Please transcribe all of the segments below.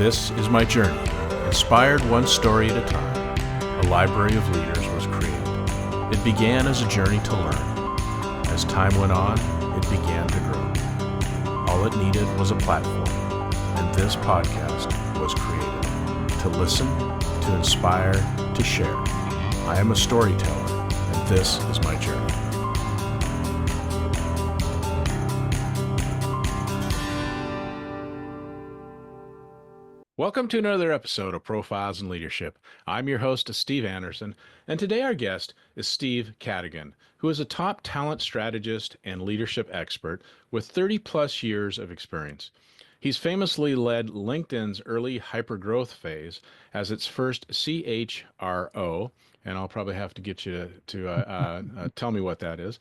This is my journey. Inspired one story at a time, a library of leaders was created. It began as a journey to learn. As time went on, it began to grow. All it needed was a platform, and this podcast was created to listen, to inspire, to share. I am a storyteller, and this is my journey. Welcome to another episode of Profiles in Leadership. I'm your host, Steve Anderson, and today our guest is Steve Cadigan, who is a top talent strategist and leadership expert with 30 plus years of experience. He's famously led LinkedIn's early hypergrowth phase as its first CHRO, and I'll probably have to get you to tell me what that is,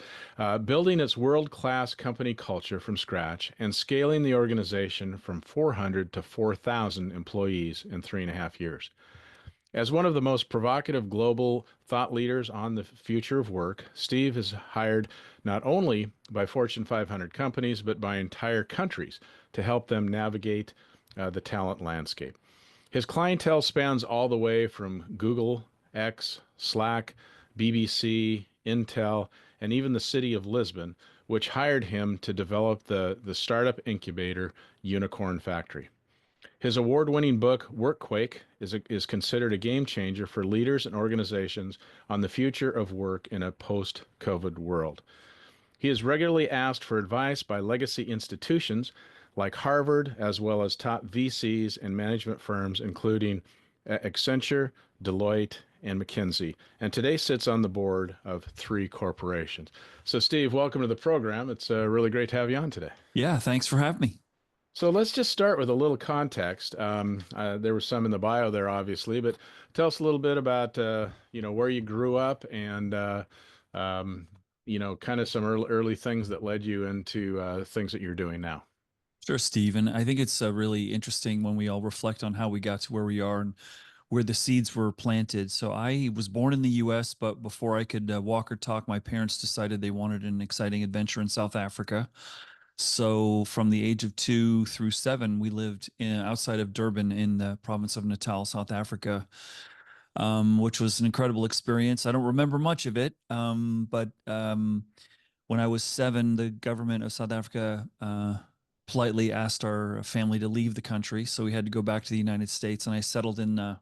building its world-class company culture from scratch and scaling the organization from 400 to 4,000 employees in 3.5 years. As one of the most provocative global thought leaders on the future of work, Steve is hired not only by Fortune 500 companies, but by entire countries to help them navigate the talent landscape. His clientele spans all the way from Google, X, Slack, BBC, Intel, and even the City of Lisbon, which hired him to develop the startup incubator Unicorn Factory. His award-winning book, Workquake, is considered a game changer for leaders and organizations on the future of work in a post-COVID world. He is regularly asked for advice by legacy institutions like Harvard, as well as top VCs and management firms, including Accenture, Deloitte, and McKinsey, and today sits on the board of 3 corporations. So, Steve, welcome to the program. It's really great to have you on today. Yeah, thanks for having me. So let's just start with a little context. There was some in the bio there, obviously, but tell us a little bit about where you grew up and kind of some early things that led you into things that you're doing now. Sure, Steve. And I think it's really interesting when we all reflect on how we got to where we are and where the seeds were planted. So I was born in the U.S., but before I could walk or talk, my parents decided they wanted an exciting adventure in South Africa. So from the age of 2 through 7, we lived outside of Durban in the province of Natal, South Africa, which was an incredible experience. I don't remember much of it, but when I was 7, the government of South Africa politely asked our family to leave the country. So we had to go back to the United States, and I settled in a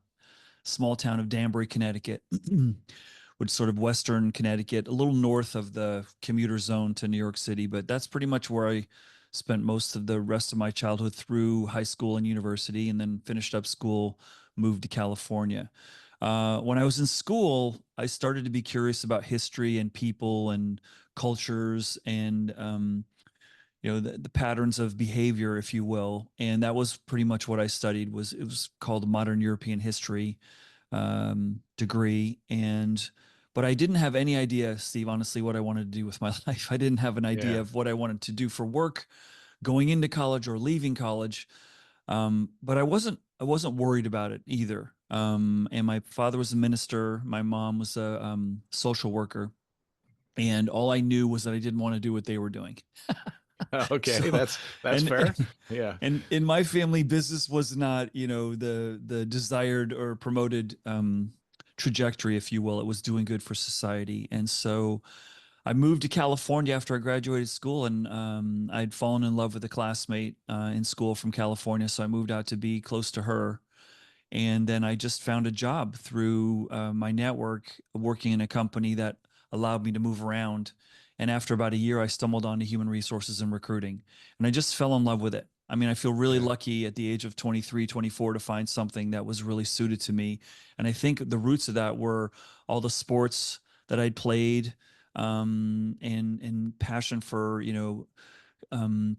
small town of Danbury, Connecticut, which is sort of Western Connecticut, a little north of the commuter zone to New York City. But that's pretty much where I spent most of the rest of my childhood through high school and university, and then finished up school, moved to California. When I was in school, I started to be curious about history and people and cultures and the patterns of behavior, if you will. And that was pretty much what I studied. It was called a Modern European History degree. But I didn't have any idea, Steve, honestly, what I wanted to do with my life. I didn't have an idea of what I wanted to do for work, going into college or leaving college. But I wasn't worried about it either. And my father was a minister. My mom was a social worker. And all I knew was that I didn't want to do what they were doing. Okay, so, that's fair. Yeah. And in my family, business was not, the desired or promoted trajectory, if you will. It was doing good for society. And so I moved to California after I graduated school, and I'd fallen in love with a classmate in school from California. So I moved out to be close to her. And then I just found a job through my network, working in a company that allowed me to move around. And after about a year, I stumbled onto human resources and recruiting, and I just fell in love with it. I mean, I feel really lucky at the age of 23, 24 to find something that was really suited to me. And I think the roots of that were all the sports that I'd played, and passion for,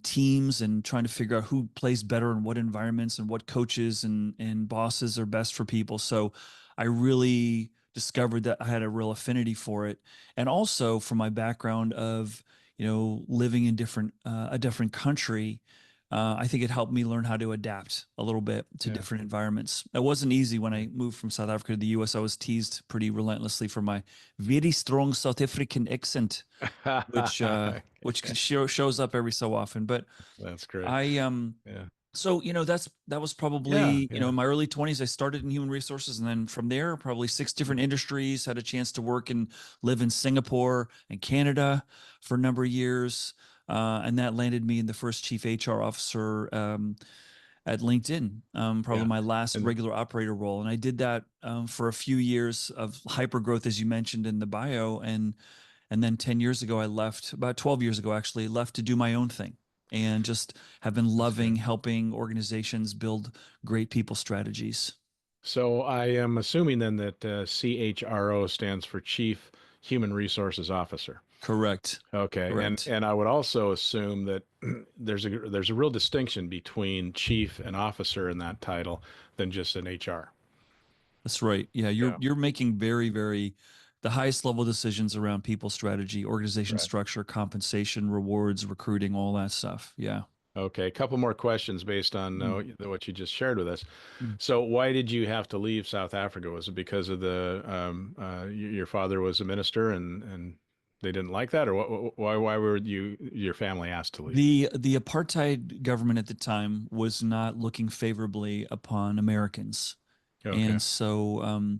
teams and trying to figure out who plays better in what environments and what coaches and bosses are best for people. So I really discovered that I had a real affinity for it. And also from my background of, living in a different country, I think it helped me learn how to adapt a little bit to different environments. It wasn't easy when I moved from South Africa to the US. I was teased pretty relentlessly for my very strong South African accent, which shows up every so often. But that's great. I So, that was Yeah, probably, yeah. in my early 20s, I started in human resources. And then from there, probably six different industries, had a chance to work and live in Singapore and Canada for a number of years. And that landed me in the first chief HR officer at LinkedIn, probably Yeah. my last And regular operator role. And I did that for a few years of hyper growth, as you mentioned in the bio. And then 10 years ago, I left, about 12 years ago, actually, left to do my own thing and just have been that's loving good. helping organizations build great people strategies. So I am assuming then that CHRO stands for Chief Human Resources Officer. Correct. Okay, and Correct. and I would also assume that there's a real distinction between chief and officer in that title than just an HR. That's right. Yeah, you're Yeah, you're making very, very the highest level decisions around people strategy, organization right. structure, compensation, rewards, recruiting, all that stuff. Yeah. Okay, a couple more questions based on Mm. what you just shared with us. Mm. So, why did you have to leave South Africa? Was it because of your father was a minister and they didn't like that, or why were your family asked to leave? The apartheid government at the time was not looking favorably upon Americans. Okay, And so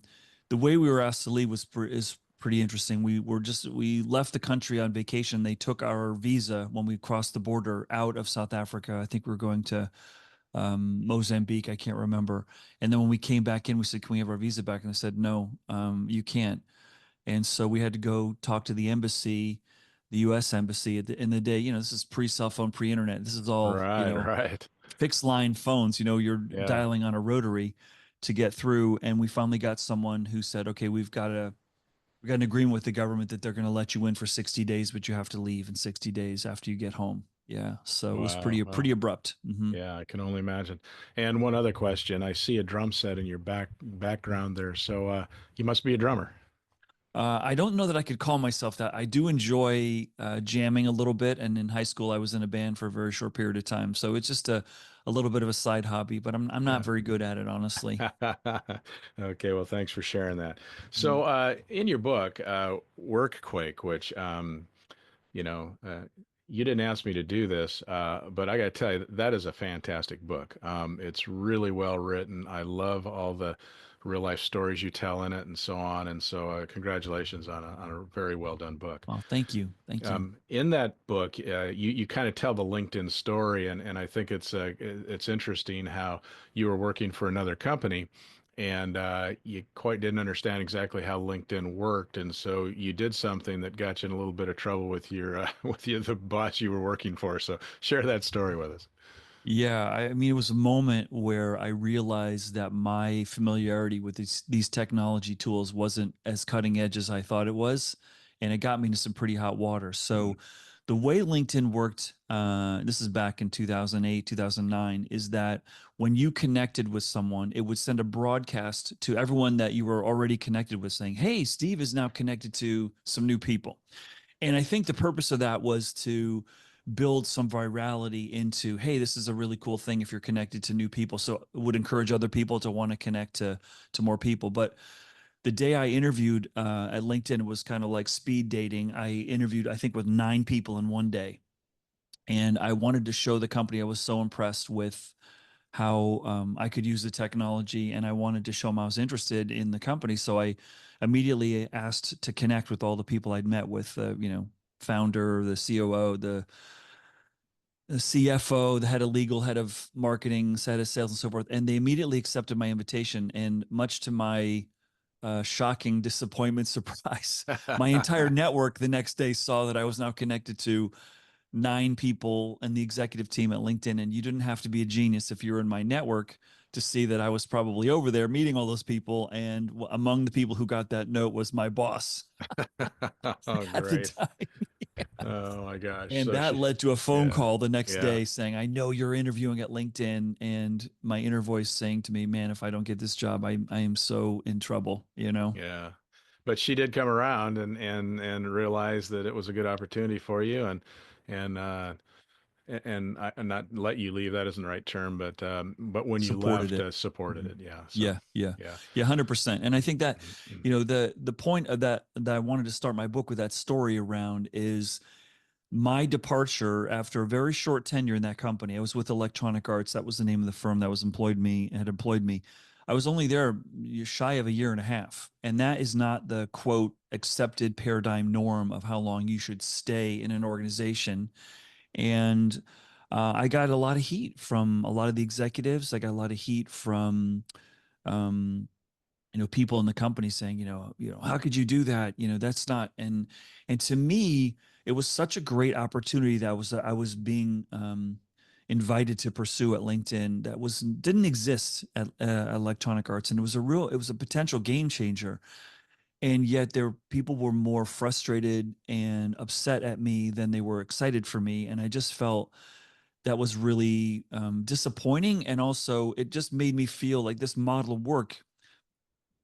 the way we were asked to leave is pretty interesting. We left the country on vacation. They took our visa when we crossed the border out of South Africa. I think we were going to Mozambique. I can't remember. And then when we came back in, we said, "Can we have our visa back?" And they said, "No, you can't." And so we had to go talk to the embassy, the U.S. embassy. In the day, this is pre-cell phone, pre-internet. This is all, right, right, fixed line phones. You're yeah. dialing on a rotary to get through. And we finally got someone who said, "Okay, we got an agreement with the government that they're going to let you in for 60 days, but you have to leave in 60 days after you get home." Yeah. So it was Wow, pretty wow. abrupt. Yeah, I can only imagine. And one other question. I see a drum set in your background there. So you must be a drummer. I don't know that I could call myself that. I do enjoy jamming a little bit, and in high school, I was in a band for a very short period of time. So it's just a little bit of a side hobby, but I'm not Yeah. very good at it, honestly. Okay, well, thanks for sharing that. Mm. So, in your book, Workquake, which you know, you didn't ask me to do this, but I got to tell you, that is a fantastic book. It's really well written. I love all the real life stories you tell in it and so on. And so, congratulations on a very well done book. Well, thank you, thank you. In that book, you kind of tell the LinkedIn story, and I think it's interesting how you were working for another company, and you quite didn't understand exactly how LinkedIn worked, and so you did something that got you in a little bit of trouble with your the boss you were working for. So share that story with us. Yeah, I mean, it was a moment where I realized that my familiarity with these technology tools wasn't as cutting edge as I thought it was, and it got me into some pretty hot water. Mm. So, the way LinkedIn worked, this is back in 2008, 2009, is that when you connected with someone, it would send a broadcast to everyone that you were already connected with, saying, "Hey, Steve is now connected to some new people." And I think the purpose of that was to build some virality into, hey, this is a really cool thing if you're connected to new people. So it would encourage other people to want to connect to more people. But the day I interviewed at LinkedIn, it was kind of like speed dating. I interviewed, I think, with 9 people in one day. And I wanted to show the company I was so impressed with how I could use the technology, and I wanted to show them I was interested in the company. So I immediately asked to connect with all the people I'd met with, founder, the COO, the CFO, the head of legal, head of marketing, head of sales, and so forth. And they immediately accepted my invitation. And much to my shocking disappointment, surprise, my entire network the next day saw that I was now connected to 9 people and the executive team at LinkedIn. And you didn't have to be a genius if you were in my network to see that I was probably over there meeting all those people. And among the people who got that note was my boss Oh, at the great. time. Oh my gosh. And So that she, led to a phone yeah, call the next yeah. day saying, "I know you're interviewing at LinkedIn." And my inner voice saying to me, "Man, if I don't get this job, I am so in trouble, you know?" Yeah. But she did come around and realize that it was a good opportunity for you and and not let you leave. That isn't the right term, but when you Supported left, it. supported Mhm. it. Yeah. So Yeah, yeah, yeah. yeah, 100%. And I think that, Mhm. the point of that I wanted to start my book with that story around is my departure after a very short tenure in that company, I was with Electronic Arts. That was the name of the firm that was had employed me. I was only there shy of a year and a half. And that is not the quote accepted paradigm norm of how long you should stay in an organization. And I got a lot of heat from a lot of the executives. I got a lot of heat from um, people in the company saying, how could you do that? That's not. And to me, it was such a great opportunity that I was being invited to pursue at LinkedIn that didn't exist at Electronic Arts, and it was a potential game changer. And yet people were more frustrated and upset at me than they were excited for me, and I just felt that was really disappointing. And also, it just made me feel like this model of work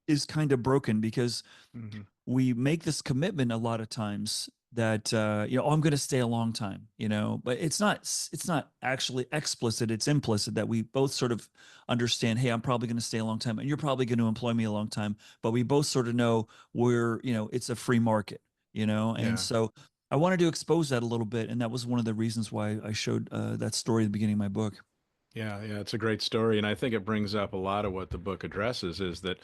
is kind of broken because Hmm. we make this commitment a lot of times that oh, I'm going to stay a long time, but it's not actually explicit, it's implicit that we both sort of understand, hey, I'm probably going to stay a long time and you're probably going to employ me a long time, but we both sort of know it's a free market, and Yeah. so I wanted to expose that a little bit, and that was one of the reasons why I showed that story at the beginning of my book. Yeah, yeah, it's a great story, and I think it brings up a lot of what the book addresses is that,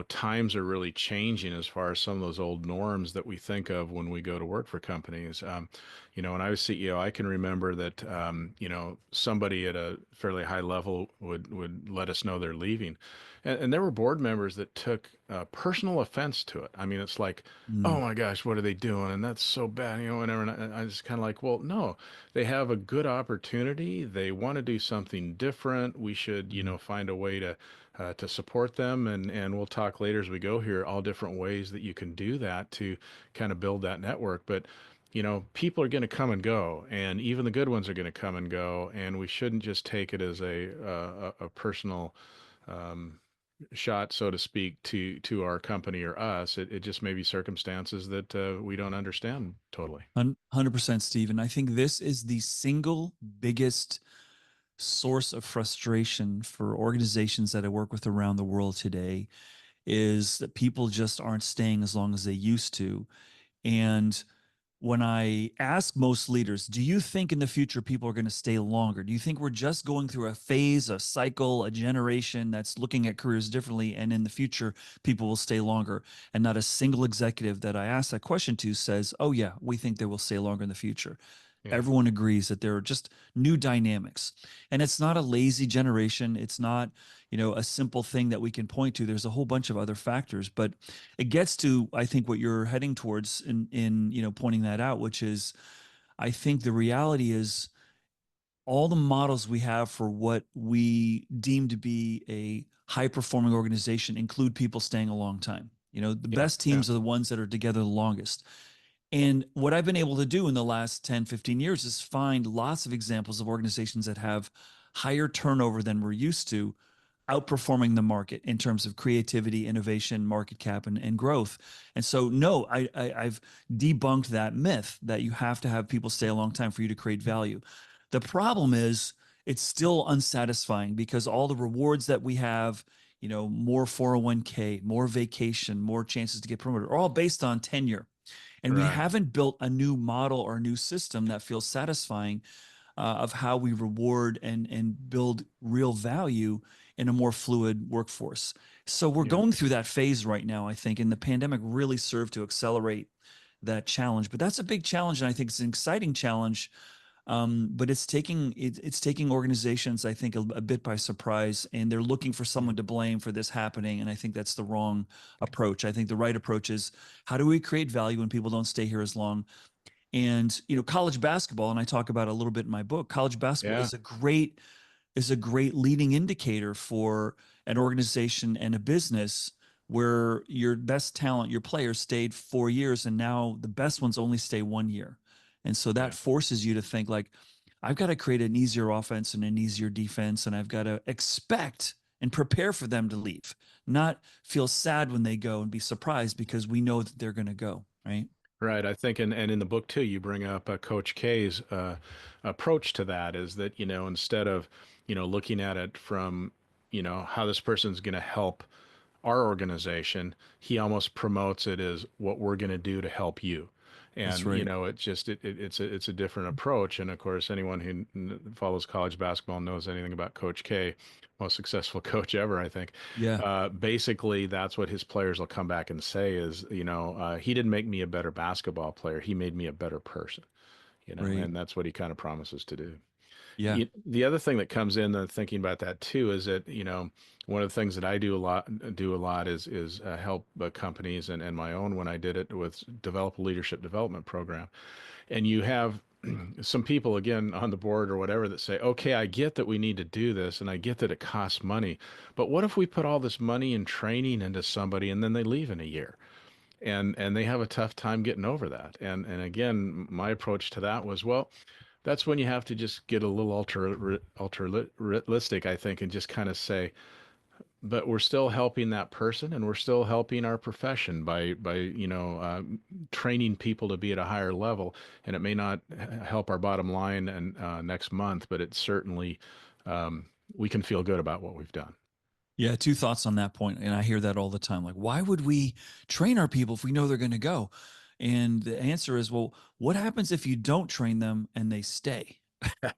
times are really changing as far as some of those old norms that we think of when we go to work for companies. When I was CEO, I can remember that, somebody at a fairly high level would let us know they're leaving, and there were board members that took personal offense to it. I mean, it's like, oh Mm, my gosh, what are they doing? And that's so bad, whatever. And I was kind of like, well, no, they have a good opportunity. They want to do something different. We should, mm, find a way to support them. And we'll talk later as we go here, all different ways that you can do that to kind of build that network. But, people are going to come and go, and even the good ones are going to come and go. And we shouldn't just take it as a personal um, shot, so to speak, to our company or us. It just may be circumstances that we don't understand totally. 100%, Stephen. I think this is the single biggest source of frustration for organizations that I work with around the world today, is that people just aren't staying as long as they used to. And when I ask most leaders, do you think in the future people are going to stay longer? Do you think we're just going through a phase, a cycle, a generation that's looking at careers differently, and in the future people will stay longer? And not a single executive that I ask that question to says, oh, yeah, we think they will stay longer in the future. Yeah. Everyone agrees that there are just new dynamics. And it's not a lazy generation. It's not, a simple thing that we can point to. There's a whole bunch of other factors, but it gets to, I think, what you're heading towards in pointing that out, which is, I think the reality is all the models we have for what we deem to be a high performing organization include people staying a long time. The Yeah. best Yeah. teams are the ones that are together the longest. And what I've been able to do in the last 10, 15 years is find lots of examples of organizations that have higher turnover than we're used to, outperforming the market in terms of creativity, innovation, market cap, and growth. And so, no, I've debunked that myth that you have to have people stay a long time for you to create value. The problem is it's still unsatisfying because all the rewards that we have, more 401k, more vacation, more chances to get promoted, are all based on tenure. And we Right. haven't built a new model or a new system that feels satisfying of how we reward and build real value in a more fluid workforce. So we're Yeah. going through that phase right now, I think, and the pandemic really served to accelerate that challenge. But that's a big challenge, and I think it's an exciting challenge. But it's taking organizations, I think, a bit by surprise, and they're looking for Yeah. someone to blame for this happening. And I think that's the wrong approach. I think the right approach is, how do we create value when people don't stay here as long? And college basketball, and I talk about it a little bit in my book. College basketball Yeah. is a great leading indicator for an organization and a business where your best talent, your players, stayed 4 years, and now the best ones only stay 1 year. And so that Yeah. forces you to think like, I've got to create an easier offense and an easier defense, and I've got to expect and prepare for them to leave, not feel sad when they go and be surprised because we know that they're going to go, right? Right. I think, and in the book too, you bring up Coach K's approach to that is that, instead of, looking at it from, how this person's going to help our organization, he almost promotes it as what we're going to do to help you. That's And right. it's a different approach. And of course, anyone who follows college basketball knows anything about Coach K, most successful coach ever, I think. Yeah. Basically, that's what his players will come back and say is, he didn't make me a better basketball player. He made me a better person, Right. and that's what he kind of promises to do. Yeah. The other thing that comes in, thinking about that too, is that one of the things that I do a lot is help companies and my own when I did it with develop a leadership development program, and you have some people again on the board or whatever that say, okay, I get that we need to do this and I get that it costs money, but what if we put all this money and training into somebody and then they leave in a year? And they have a tough time getting over that. And again, my approach to that was, well, that's when you have to just get a little altruistic, I think, and just kind of say, but we're still helping that person, and we're still helping our profession by training people to be at a higher level. And it may not help our bottom line and next month, but it certainly we can feel good about what we've done. Yeah, two thoughts on that point, and I hear that all the time. Like, why would we train our people if we know they're going to go? And the answer is, well, what happens if you don't train them and they stay?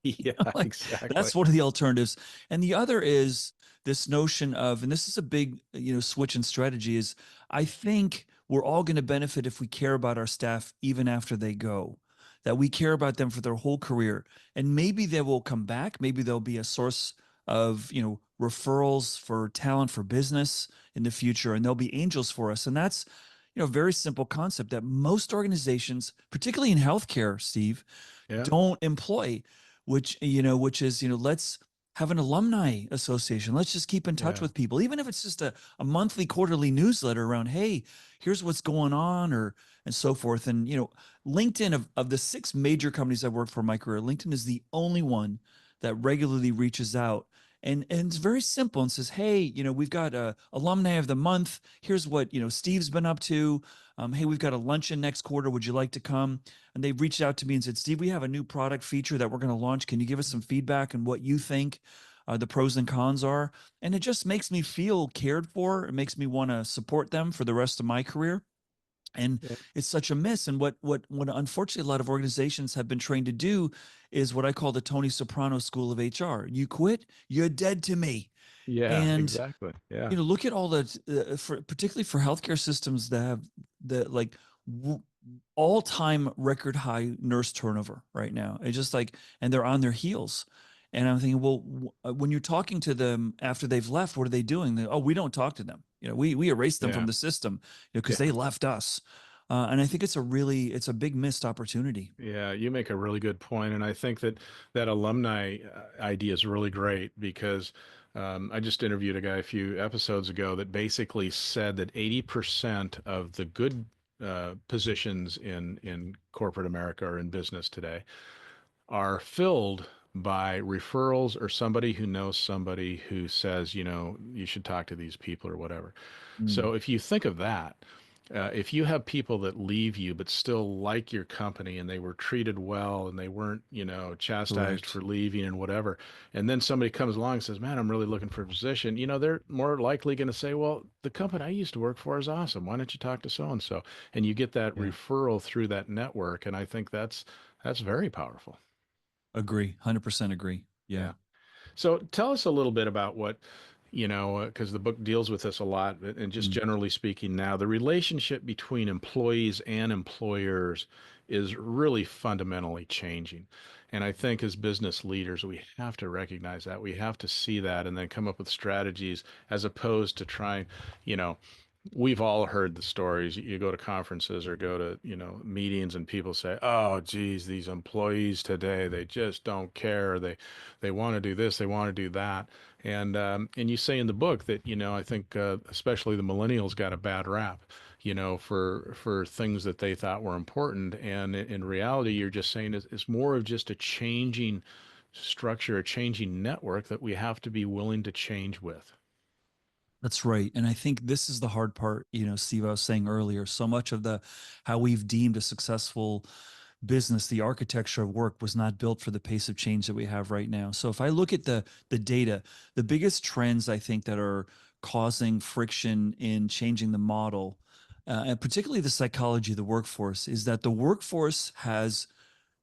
Yeah, Like, exactly. that's one of the alternatives. And the other is this notion of, and this is a big, switch in strategy, is I think we're all going to benefit if we care about our staff even after they go, that we care about them for their whole career. And maybe they will come back. Maybe they'll be a source of, referrals for talent for business in the future, and they'll be angels for us. And that's, a very simple concept that most organizations, particularly in healthcare, Steve, Yeah, don't employ, which is, let's have an alumni association. Let's just keep in touch yeah, with people, even if it's just a monthly, quarterly newsletter around, hey, here's what's going on, or and so forth. And LinkedIn, of the six major companies I've worked for in my career, LinkedIn is the only one that regularly reaches out. And it's very simple and says, hey, we've got a alumni of the month. Here's what Steve's been up to. Hey, we've got a luncheon next quarter. Would you like to come? And they've reached out to me and said, Steve, we have a new product feature that we're going to launch. Can you give us some feedback on what you think the pros and cons are? And it just makes me feel cared for. It makes me want to support them for the rest of my career. And yeah, it's such a miss. And what unfortunately a lot of organizations have been trained to do is what I call the Tony Soprano school of HR. You quit, you're dead to me. yeah, And exactly. Yeah, look at all the for particularly for healthcare systems that have the like all-time record high nurse turnover right now. It's just like, and they're on their heels. And I'm thinking, well, when you're talking to them after they've left, what are they doing? Oh, we don't talk to them. We erase them from yeah, the system, because they yeah. left us. And I think it's a big missed opportunity. Yeah, you make a really good point, and I think that alumni idea is really great because I just interviewed a guy a few episodes ago that basically said that 80% of the good positions in corporate America or in business today are filled by referrals or somebody who knows somebody who says, you should talk to these people or whatever. Mm, So if you think of that, if you have people that leave you but still like your company and they were treated well and they weren't, chastised correct. for leaving and whatever, and then somebody comes along and says, "Man, I'm really looking for a position," they're more likely going to say, "Well, the company I used to work for is awesome. Why don't you talk to so and so?" And you get that Yeah. referral through that network, and I think that's very powerful. Agree. 100% agree. Yeah. Yeah. So tell us a little bit about what, because the book deals with this a lot, and just Mm. generally speaking now, the relationship between employees and employers is really fundamentally changing. And I think as business leaders, we have to recognize that. We have to see that and then come up with strategies as opposed to trying, you know, we've all heard the stories. You go to conferences or go to, meetings and people say, "Oh, geez, these employees today, they just don't care. They want to do this, they want to do that." And you say in the book that, I think especially the millennials got a bad rap, for things that they thought were important. And in reality, you're just saying it's more of just a changing structure, a changing network that we have to be willing to change with. That's right. And I think this is the hard part, Steve, I was saying earlier, so much of the how we've deemed a successful business, the architecture of work was not built for the pace of change that we have right now. So if I look at the data, the biggest trends I think that are causing friction in changing the model and particularly the psychology of the workforce, is that the workforce has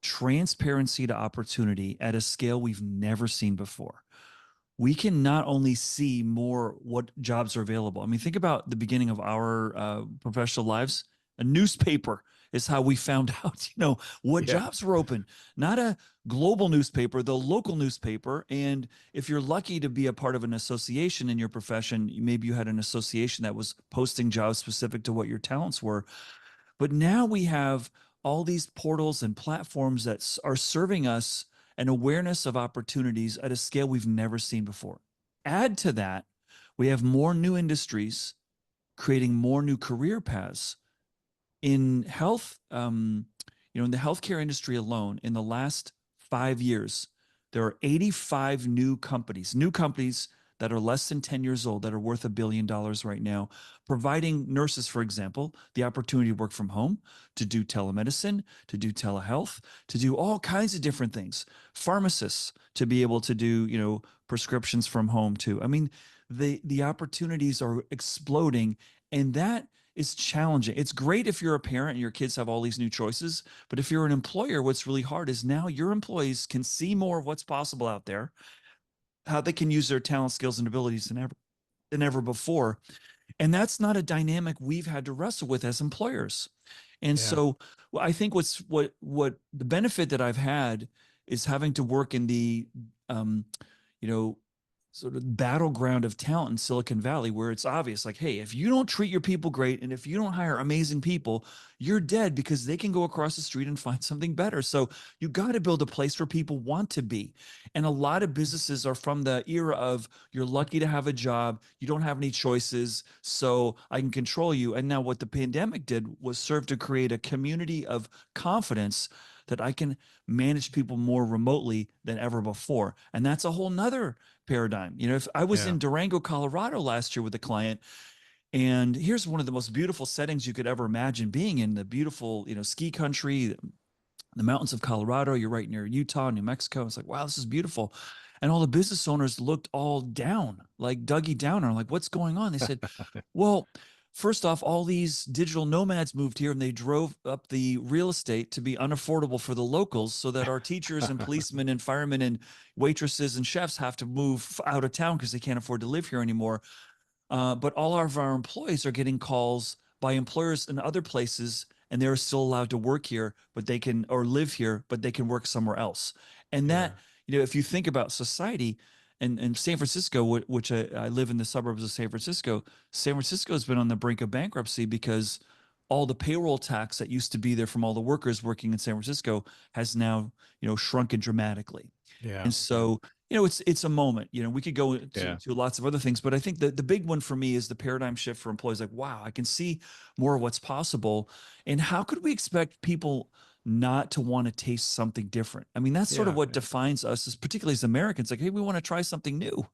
transparency to opportunity at a scale we've never seen before. We can not only see more what jobs are available. I mean, think about the beginning of our professional lives. A newspaper is how we found out, what Yeah. jobs were open. Not a global newspaper, the local newspaper. And if you're lucky to be a part of an association in your profession, maybe you had an association that was posting jobs specific to what your talents were. But now we have all these portals and platforms that are serving us an awareness of opportunities at a scale we've never seen before. Add to that, we have more new industries creating more new career paths in health. In the healthcare industry alone, in the last 5 years, there are 85 new companies that are less than 10 years old that are worth $1 billion right now, providing nurses, for example, the opportunity to work from home, to do telemedicine, to do telehealth, to do all kinds of different things. Pharmacists to be able to do, prescriptions from home too. I mean, the opportunities are exploding, and that is challenging. It's great if you're a parent and your kids have all these new choices, but if you're an employer, what's really hard is now your employees can see more of what's possible out there, how they can use their talent, skills, and abilities than ever before. And that's not a dynamic we've had to wrestle with as employers. And Yeah. so I think what the benefit that I've had is having to work in the um, you know, sort of battleground of talent in Silicon Valley, where it's obvious, like, hey, if you don't treat your people great and if you don't hire amazing people, you're dead, because they can go across the street and find something better. So you got to build a place where people want to be. And a lot of businesses are from the era of, you're lucky to have a job, you don't have any choices, so I can control you. And now what the pandemic did was serve to create a community of confidence that I can manage people more remotely than ever before. And that's a whole nother paradigm. If I was Yeah. in Durango, Colorado last year with a client, and here's one of the most beautiful settings you could ever imagine being in, the beautiful, ski country, the mountains of Colorado. You're right near Utah, New Mexico. It's like, wow, this is beautiful. And all the business owners looked all down, like Dougie Downer, like, what's going on? They said, well, first off, all these digital nomads moved here and they drove up the real estate to be unaffordable for the locals, so that our teachers and policemen and firemen and waitresses and chefs have to move out of town because they can't afford to live here anymore. But all of our employees are getting calls by employers in other places, and they're still allowed to work here, but they can, or live here, but they can work somewhere else. And Yeah. that, if you think about society, and San Francisco, which I live in the suburbs of San Francisco has been on the brink of bankruptcy because all the payroll tax that used to be there from all the workers working in San Francisco has now, shrunken dramatically. Yeah. And Yeah. so, it's a moment. We could go Yeah. to lots of other things, but I think the big one for me is the paradigm shift for employees. Like, wow, I can see more of what's possible. And how could we expect people not to want to taste something different? I mean, that's sort of Yeah. what defines us, as particularly as Americans. Like, hey, we want to try something new,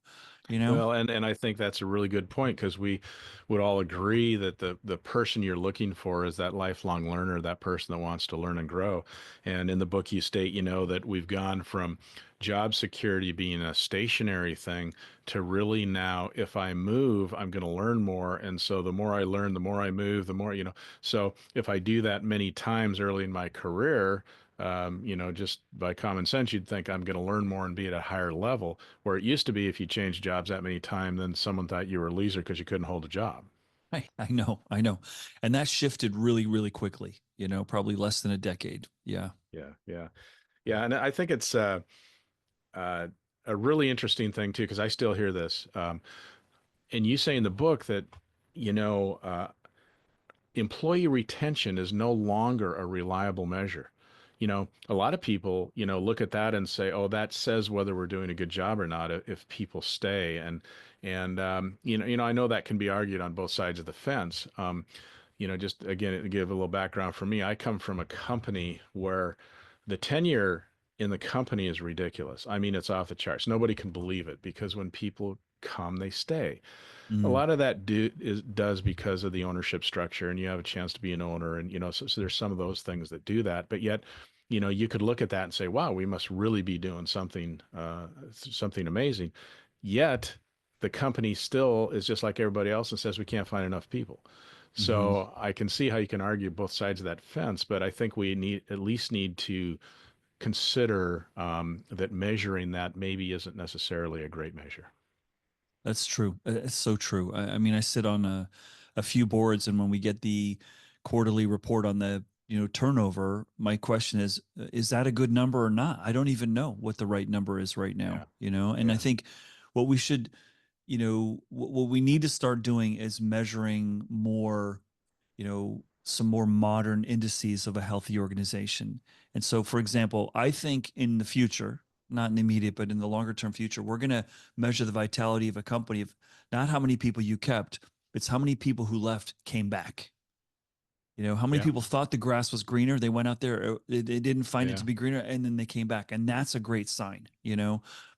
you know? Well, and I think that's a really good point, because we would all agree that the person you're looking for is that lifelong learner, that person that wants to learn and grow. And in the book, you state, that we've gone from job security being a stationary thing to really now, if I move, I'm going to learn more. And so the more I learn, the more I move, the more, so if I do that many times early in my career, just by common sense, you'd think I'm going to learn more and be at a higher level. Where it used to be, if you changed jobs that many times, then someone thought you were a loser because you couldn't hold a job. I know. And that shifted really, really quickly, probably less than a decade. Yeah. Yeah, yeah, yeah. And I think it's uh, a really interesting thing too, because I still hear this. And you say in the book that, you know, uh, employee retention is no longer a reliable measure. A lot of people, look at that and say, "Oh, that says whether we're doing a good job or not if people stay." And I know that can be argued on both sides of the fence. Just again to give a little background for me, I come from a company where the tenure in the company is ridiculous. I mean, it's off the charts. Nobody can believe it, because when people come, they stay. A Mm. lot of that does because of the ownership structure, and you have a chance to be an owner, and so there's some of those things that do that. But yet, you could look at that and say, wow, we must really be doing something amazing. Yet the company still is just like everybody else and says we can't find enough people. Hmm. So I can see how you can argue both sides of that fence, but I think we need at least need to consider that measuring that maybe isn't necessarily a great measure. That's true. It's so true. I mean, I sit on a few boards, and when we get the quarterly report on the turnover, my question is that a good number or not? I don't even know what the right number is right Yeah, now. And I yeah, think what we should, what we need to start doing is measuring more, some more modern indices of a healthy organization. And so, for example, I think in the future, not in the immediate, but in the longer term future, we're going to measure the vitality of a company of not how many people you kept, it's how many people who left came back. How many yeah, people thought the grass was greener? They went out there, they didn't find it yeah, to be greener, and then they came back. And that's a great sign.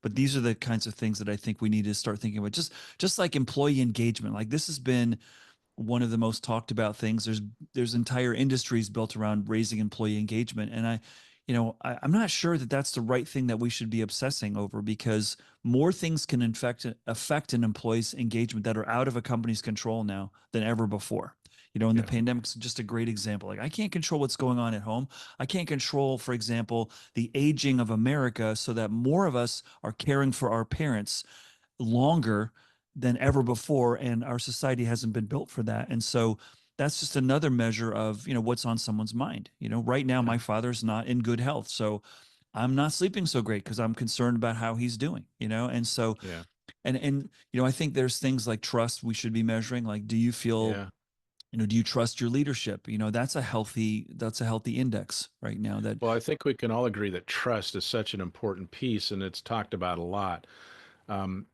But these are the kinds of things that I think we need to start thinking about. Just like employee engagement. Like this has been one of the most talked about things. There's entire industries built around raising employee engagement, and I'm not sure that that's the right thing that we should be obsessing over because more things can affect an employee's engagement that are out of a company's control now than ever before. And the yeah, pandemic is just a great example. Like I can't control what's going on at home. I can't control, for example, the aging of America so that more of us are caring for our parents longer than ever before, and our society hasn't been built for that. And so that's just another measure of what's on someone's mind. Right now yeah, my father's not in good health, so I'm not sleeping so great because I'm concerned about how he's doing. And so yeah, and I think there's things like trust we should be measuring. Like, do you feel, yeah. do you trust your leadership? That's a healthy index right now. That Well, I think we can all agree that trust is such an important piece, and it's talked about a lot. Um,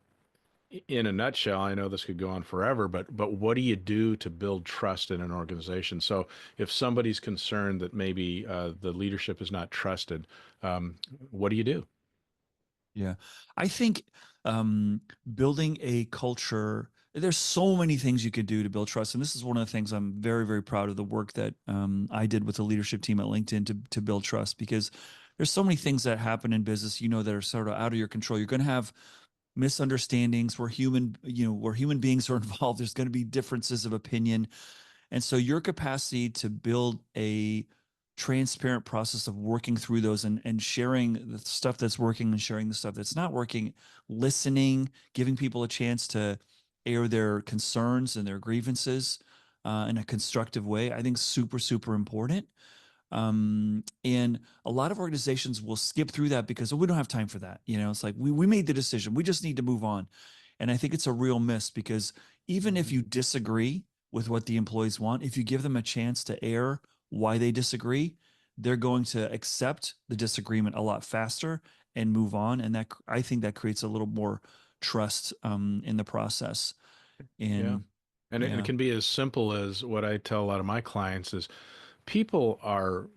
in a nutshell, I know this could go on forever, but what do you do to build trust in an organization? So if somebody's concerned that maybe the leadership is not trusted, what do you do? Yeah. I think building a culture, there's so many things you could do to build trust. And this is one of the things I'm very, very proud of the work that I did with the leadership team at LinkedIn to build trust because there's so many things that happen in business, that are sort of out of your control. You're going to have misunderstandings. Where human beings are involved. There's going to be differences of opinion. And so your capacity to build a transparent process of working through those and sharing the stuff that's working and sharing the stuff that's not working, listening, giving people a chance to air their concerns and their grievances in a constructive way, I think super, super important. And a lot of organizations will skip through that because, oh, we don't have time for that. It's like we made the decision. We just need to move on. And I think it's a real miss because even if you disagree with what the employees want, if you give them a chance to air why they disagree, they're going to accept the disagreement a lot faster and move on. And that I think that creates a little more trust in the process. Yeah. And And it yeah, can be as simple as what I tell a lot of my clients is people are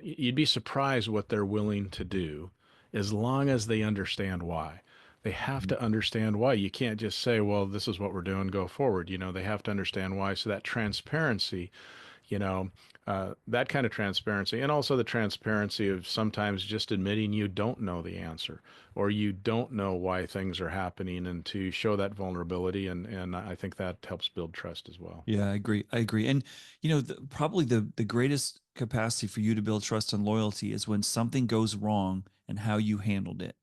you'd be surprised what they're willing to do as long as they understand why. They have mhm. to understand why. You can't just say, well, this is what we're doing, go forward. They have to understand why. So that transparency, you know, that kind of transparency, and also the transparency of sometimes just admitting you don't know the answer or you don't know why things are happening, and to show that vulnerability, and I think that helps build trust as well. Yeah, I agree. I agree. And probably the greatest capacity for you to build trust and loyalty is when something goes wrong and how you handled it.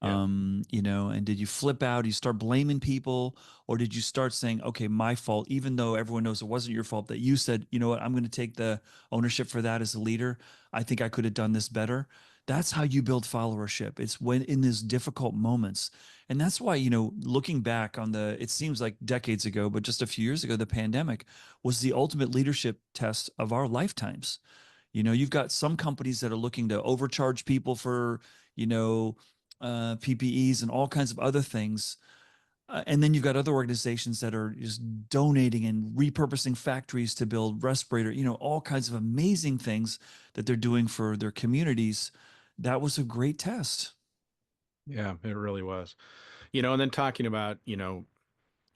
Yeah, And did you flip out? You start blaming people, or did you start saying, okay, my fault, even though everyone knows it wasn't your fault, that you said, you know what, I'm going to take the ownership for that as a leader. I think I could have done this better. That's how you build followership. It's when in these difficult moments. And that's why, looking back on it seems like decades ago, but just a few years ago, the pandemic was the ultimate leadership test of our lifetimes. You've got some companies that are looking to overcharge people for, you know, PPEs and all kinds of other things. And then you've got other organizations that are just donating and repurposing factories to build respirator, all kinds of amazing things that they're doing for their communities. That was a great test. yeah, it really was. And then talking about,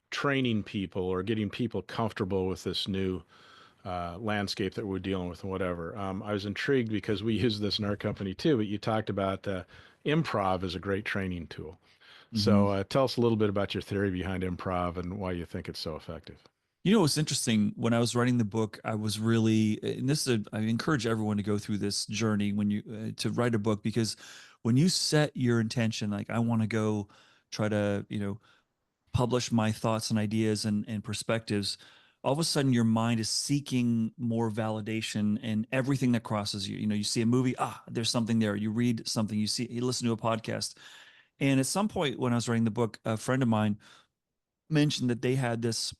training people or getting people comfortable with this new landscape that we're dealing with and whatever. I was intrigued because we use this in our company too, but you talked about improv as a great training tool. So tell us a little bit about your theory behind improv and why you think it's so effective. You know, what's interesting, when I was writing the book, I was really, and this is, I encourage everyone to go through this journey when you, to write a book, because when you set your intention, like, I want to go try to, publish my thoughts and ideas and perspectives, all of a sudden your mind is seeking more validation in everything that crosses you. You know, you see a movie, there's something there. You read something, you listen to a podcast. And at some point when I was writing the book, a friend of mine mentioned that they had this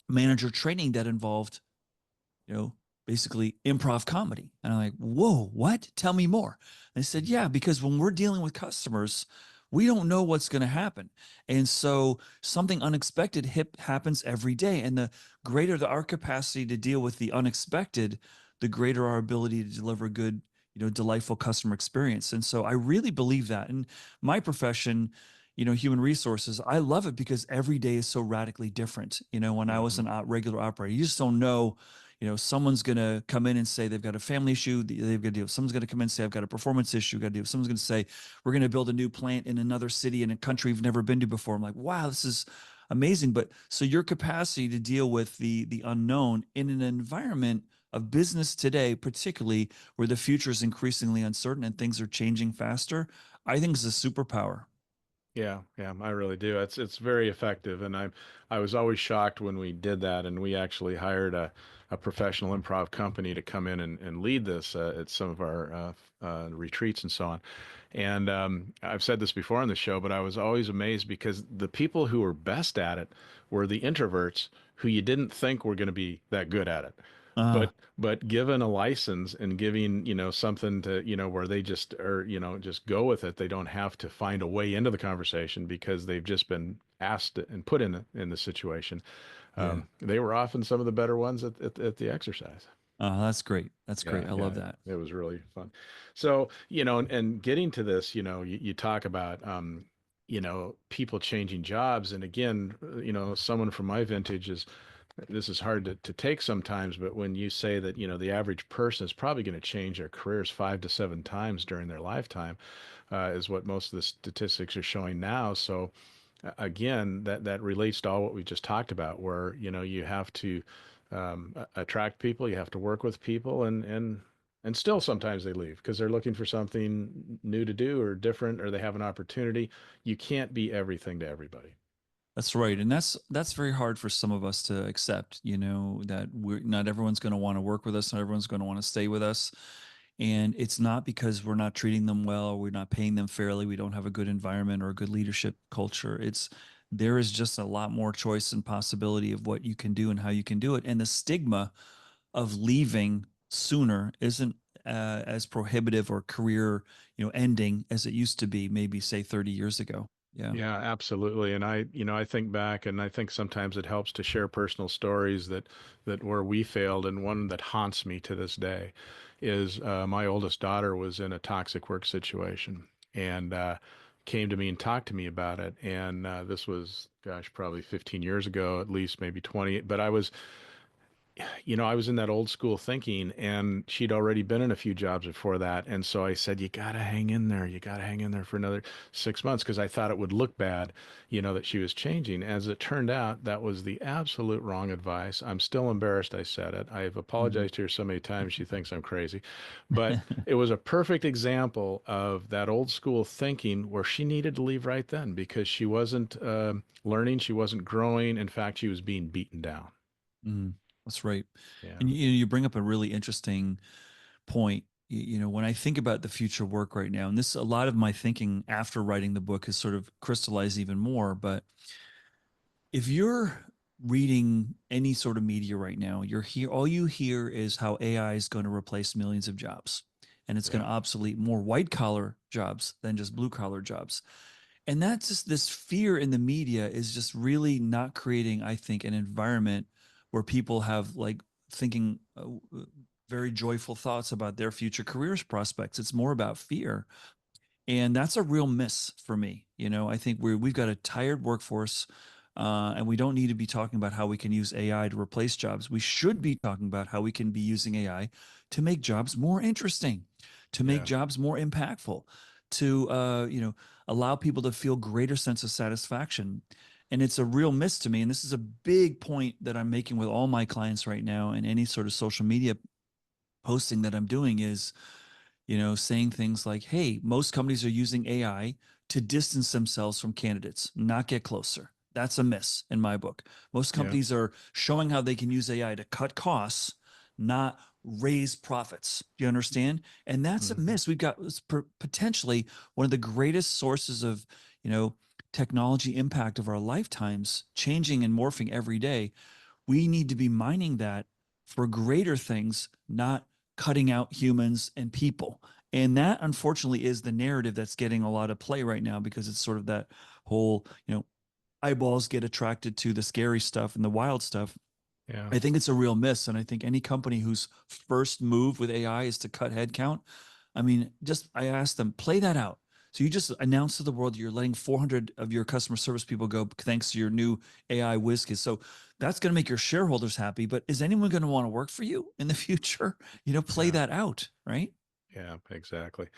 manager training that involved, you know, basically improv comedy. And I'm like, whoa, what? Tell me more. And they said, yeah, because when we're dealing with customers, we don't know what's going to happen. And so something unexpected happens every day. And the greater our capacity to deal with the unexpected, the greater our ability to deliver good, delightful customer experience. And so I really believe that. In my profession, human resources, I love it because every day is so radically different. When I was Hmm. an regular operator, you just don't know. Someone's going to come in and say they've got a family issue. They've got to deal. Someone's going to come in and say, I've got a performance issue. Got to deal. Someone's going to say, we're going to build a new plant in another city in a country we've never been to before. I'm like, wow, this is amazing. But so your capacity to deal with the unknown in an environment of business today, particularly where the future is increasingly uncertain and things are changing faster, I think is a superpower. Yeah, yeah, I really do. It's very effective, and I was always shocked when we did that, and we actually hired a professional improv company to come in and lead this at some of our retreats and so on. And I've said this before on the show, but I was always amazed because the people who were best at it were the introverts who you didn't think were going to be that good at it. Uh, But given a license and giving, something to, where they just are, just go with it, they don't have to find a way into the conversation because they've just been asked and put in the situation. yeah. They were often some of the better ones at the exercise. That's great. That's Yeah, great. I love yeah, that. it was really fun. So, and getting to this, you talk about, people changing jobs. And again, someone from my vintage is, this is hard to take sometimes, but when you say that, the average person is probably going to change their careers 5 to 7 times during their lifetime, is what most of the statistics are showing now. So, again, that relates to all what we just talked about, where you have to attract people, you have to work with people, and still sometimes they leave because they're looking for something new to do or different, or they have an opportunity. You can't be everything to everybody. That's right. And that's very hard for some of us to accept, that we're not everyone's going to want to work with us, not everyone's going to want to stay with us. And it's not because we're not treating them well, or we're not paying them fairly, we don't have a good environment or a good leadership culture. It's there is just a lot more choice and possibility of what you can do and how you can do it. And the stigma of leaving sooner isn't as prohibitive or career, ending as it used to be, maybe say 30 years ago. Yeah. Yeah, absolutely. And I think back, and I think sometimes it helps to share personal stories that where we failed. And one that haunts me to this day is my oldest daughter was in a toxic work situation and came to me and talked to me about it. And this was, gosh, probably 15 years ago, at least maybe 20. But I was in that old school thinking, and she'd already been in a few jobs before that. And so I said, you got to hang in there. You got to hang in there for another 6 months because I thought it would look bad, that she was changing. As it turned out, that was the absolute wrong advice. I'm still embarrassed I said it. I've Mhm. apologized to her so many times she thinks I'm crazy. But it was a perfect example of that old school thinking where she needed to leave right then because she wasn't learning, she wasn't growing. In fact, she was being beaten down. That's right. Yeah. And you bring up a really interesting point. When I think about the future of work right now, and this a lot of my thinking after writing the book has sort of crystallized even more. But if you're reading any sort of media right now, you're here, all you hear is how AI is going to replace millions of jobs, and it's going Yeah. to obsolete more white collar jobs than just blue collar jobs. And that's just this fear in the media is just really not creating, I think, an environment where people have like thinking very joyful thoughts about their future careers prospects. It's more about fear. And that's a real miss for me. I think we've got a tired workforce, and we don't need to be talking about how we can use AI to replace jobs. We should be talking about how we can be using AI to make jobs more interesting, to make Yeah. jobs more impactful, to allow people to feel greater sense of satisfaction. And it's a real miss to me. And this is a big point that I'm making with all my clients right now, and any sort of social media posting that I'm doing is, saying things like, hey, most companies are using AI to distance themselves from candidates, not get closer. That's a miss in my book. Most Yeah. companies are showing how they can use AI to cut costs, not raise profits. Do you understand? And that's a Mhm. miss. We've got potentially one of the greatest sources of, you know, technology impact of our lifetimes, changing and morphing every day. We need to be mining that for greater things, not cutting out humans and people. And that, unfortunately, is the narrative that's getting a lot of play right now, because it's sort of that whole, eyeballs get attracted to the scary stuff and the wild stuff. Yeah. I think it's a real miss. And I think any company whose first move with AI is to cut headcount, I mean, I asked them, play that out. So you just announced to the world you're letting 400 of your customer service people go thanks to your new AI WizKids. So that's going to make your shareholders happy. But is anyone going to want to work for you in the future? Play Yeah. that out, right? Yeah, exactly.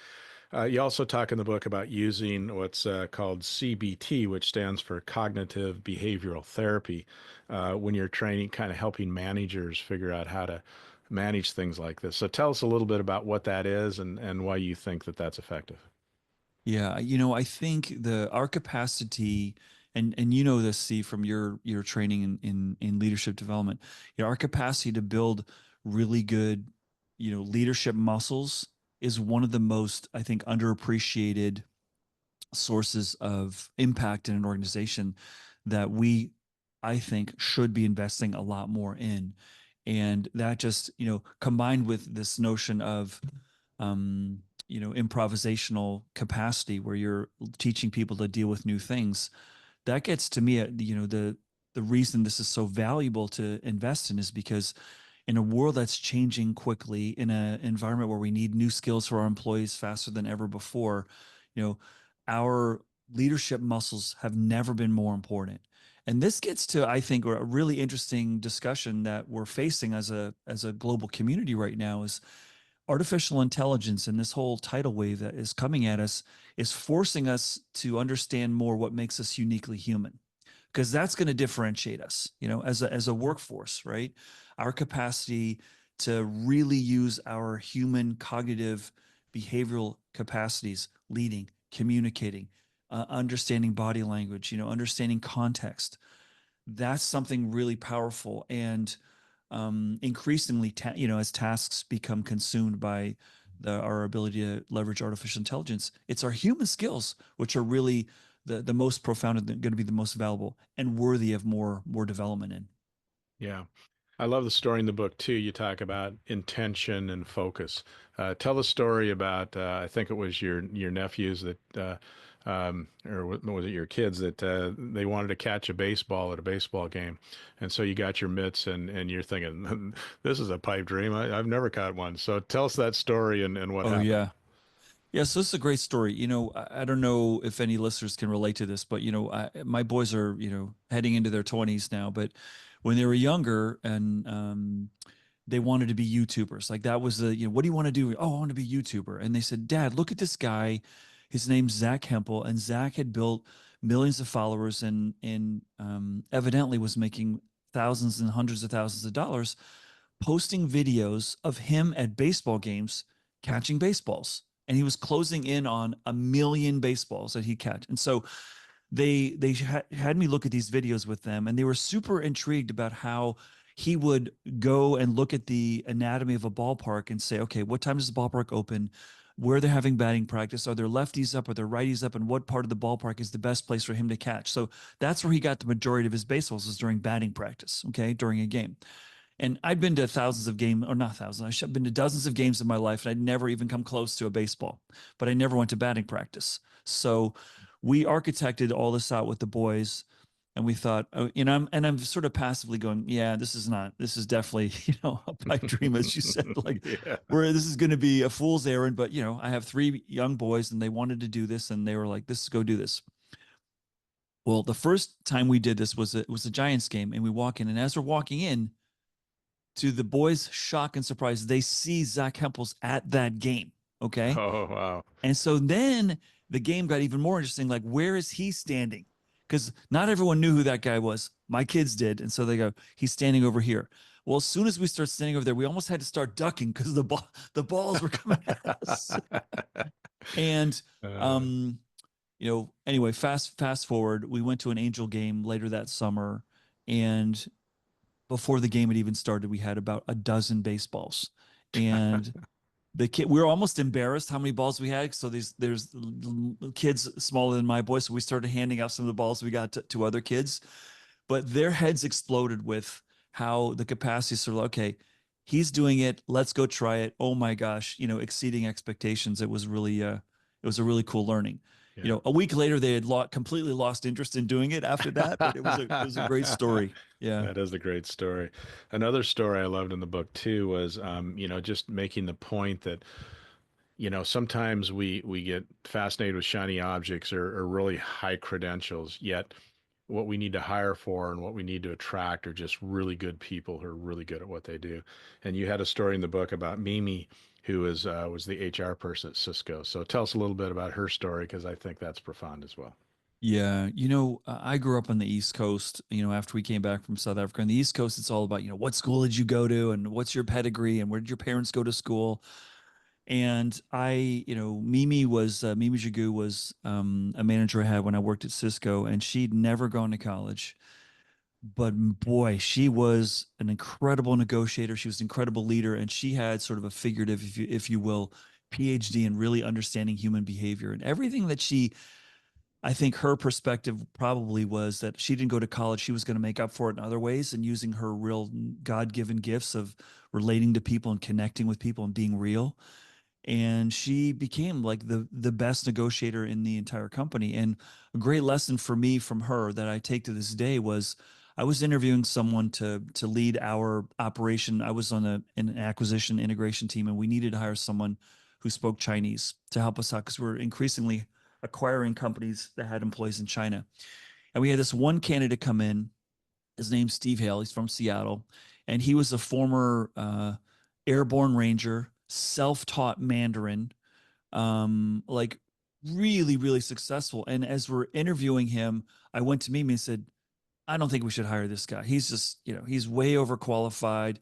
You also talk in the book about using what's called CBT, which stands for cognitive behavioral therapy, when you're training, kind of helping managers figure out how to manage things like this. So tell us a little bit about what that is and why you think that that's effective. Yeah, I think our capacity, and this, see, from your training in leadership development, our capacity to build really good, leadership muscles is one of the most, I think, underappreciated sources of impact in an organization that I think, should be investing a lot more in. And that just, combined with this notion of, um, improvisational capacity where you're teaching people to deal with new things, that gets to me at, the reason this is so valuable to invest in is because in a world that's changing quickly, in an environment where we need new skills for our employees faster than ever before, you know, our leadership muscles have never been more important. And this gets to, I think, a really interesting discussion that we're facing as a global community right now is artificial intelligence, and this whole tidal wave that is coming at us is forcing us to understand more what makes us uniquely human, because that's going to differentiate us, as a workforce, right? Our capacity to really use our human cognitive behavioral capacities, leading, communicating, understanding body language, understanding context. That's something really powerful. And increasingly, as tasks become consumed by our ability to leverage artificial intelligence, it's our human skills which are really the most profound and going to be the most valuable and worthy of more development in. Yeah. I love the story in the book too. You talk about intention and focus. Tell the story about I think it was your nephews that or was it your kids that they wanted to catch a baseball at a baseball game, and so you got your mitts and you're thinking this is a pipe dream. I've never caught one. So tell us that story and what Oh happened. yeah. Yeah, so this is a great story. I don't know if any listeners can relate to this, but my boys are, heading into their 20s now, but when they were younger, and they wanted to be YouTubers. Like, that was what do you want to do? Oh, I want to be YouTuber. And they said, Dad, look at this guy. His name's Zach Hempel, and Zach had built millions of followers, and evidently was making thousands and hundreds of thousands of dollars posting videos of him at baseball games catching baseballs. And he was closing in on 1 million baseballs that he catch. And so had me look at these videos with them, and they were super intrigued about how he would go and look at the anatomy of a ballpark and say, okay, what time does the ballpark open? Where they're having batting practice? Are there lefties up? Are there righties up? And what part of the ballpark is the best place for him to catch? So that's where he got the majority of his baseballs, was during batting practice, okay, during a game. And I'd been to thousands of games, or not thousands, I've been to dozens of games in my life, and I'd never even come close to a baseball, but I never went to batting practice. So we architected all this out with the boys, and we thought, I'm sort of passively going, yeah, this is definitely, a pipe dream, as you said, like, Yeah. where this is going to be a fool's errand. But, I have 3 young boys, and they wanted to do this, and they were like, this is go do this. Well, the first time we did this was a Giants game, and we walk in, and as we're walking in, to the boys' shock and surprise, they see Zach Hempels at that game. Okay. Oh wow. And so then the game got even more interesting. Like, where is he standing? Because not everyone knew who that guy was. My kids did. And so they go, he's standing over here. Well, as soon as we start standing over there, we almost had to start ducking because the balls were coming at us. And uh, um, anyway, fast forward, we went to an Angel game later that summer, and before the game had even started, we had about a dozen baseballs. And we were almost embarrassed how many balls we had. So there's kids smaller than my boy. So we started handing out some of the balls we got to other kids, but their heads exploded with how the capacity is sort of, okay, he's doing it. Let's go try it. Oh my gosh, exceeding expectations. It was a really cool learning. yeah. A week later, they had completely lost interest in doing it after that, but it was a great story. Yeah. That is a great story. Another story I loved in the book too was, just making the point that, sometimes we get fascinated with shiny objects or really high credentials, yet what we need to hire for and what we need to attract are just really good people who are really good at what they do. And you had a story in the book about Mimi, who was the HR person at Cisco. So tell us a little bit about her story because I think that's profound as well. Yeah, I grew up on the East Coast, after we came back from South Africa. On the East Coast, it's all about, what school did you go to and what's your pedigree and where did your parents go to school? And Mimi Jagu was a manager I had when I worked at Cisco, and she'd never gone to college. But boy, she was an incredible negotiator. She was an incredible leader, and she had sort of a figurative, if you will, PhD in really understanding human behavior. And everything that I think her perspective probably was that she didn't go to college. She was going to make up for it in other ways and using her real God-given gifts of relating to people and connecting with people and being real. And she became like the best negotiator in the entire company. And a great lesson for me from her that I take to this day was I was interviewing someone to lead our operation. I was on an acquisition integration team, and we needed to hire someone who spoke Chinese to help us out because we're increasingly acquiring companies that had employees in China. And we had this one candidate come in. His name's Steve Hale. He's from Seattle, and he was a former airborne ranger, self-taught Mandarin, like really, really successful. And as we're interviewing him, I went to Mimi and said, I don't think we should hire this guy. He's just, he's way overqualified.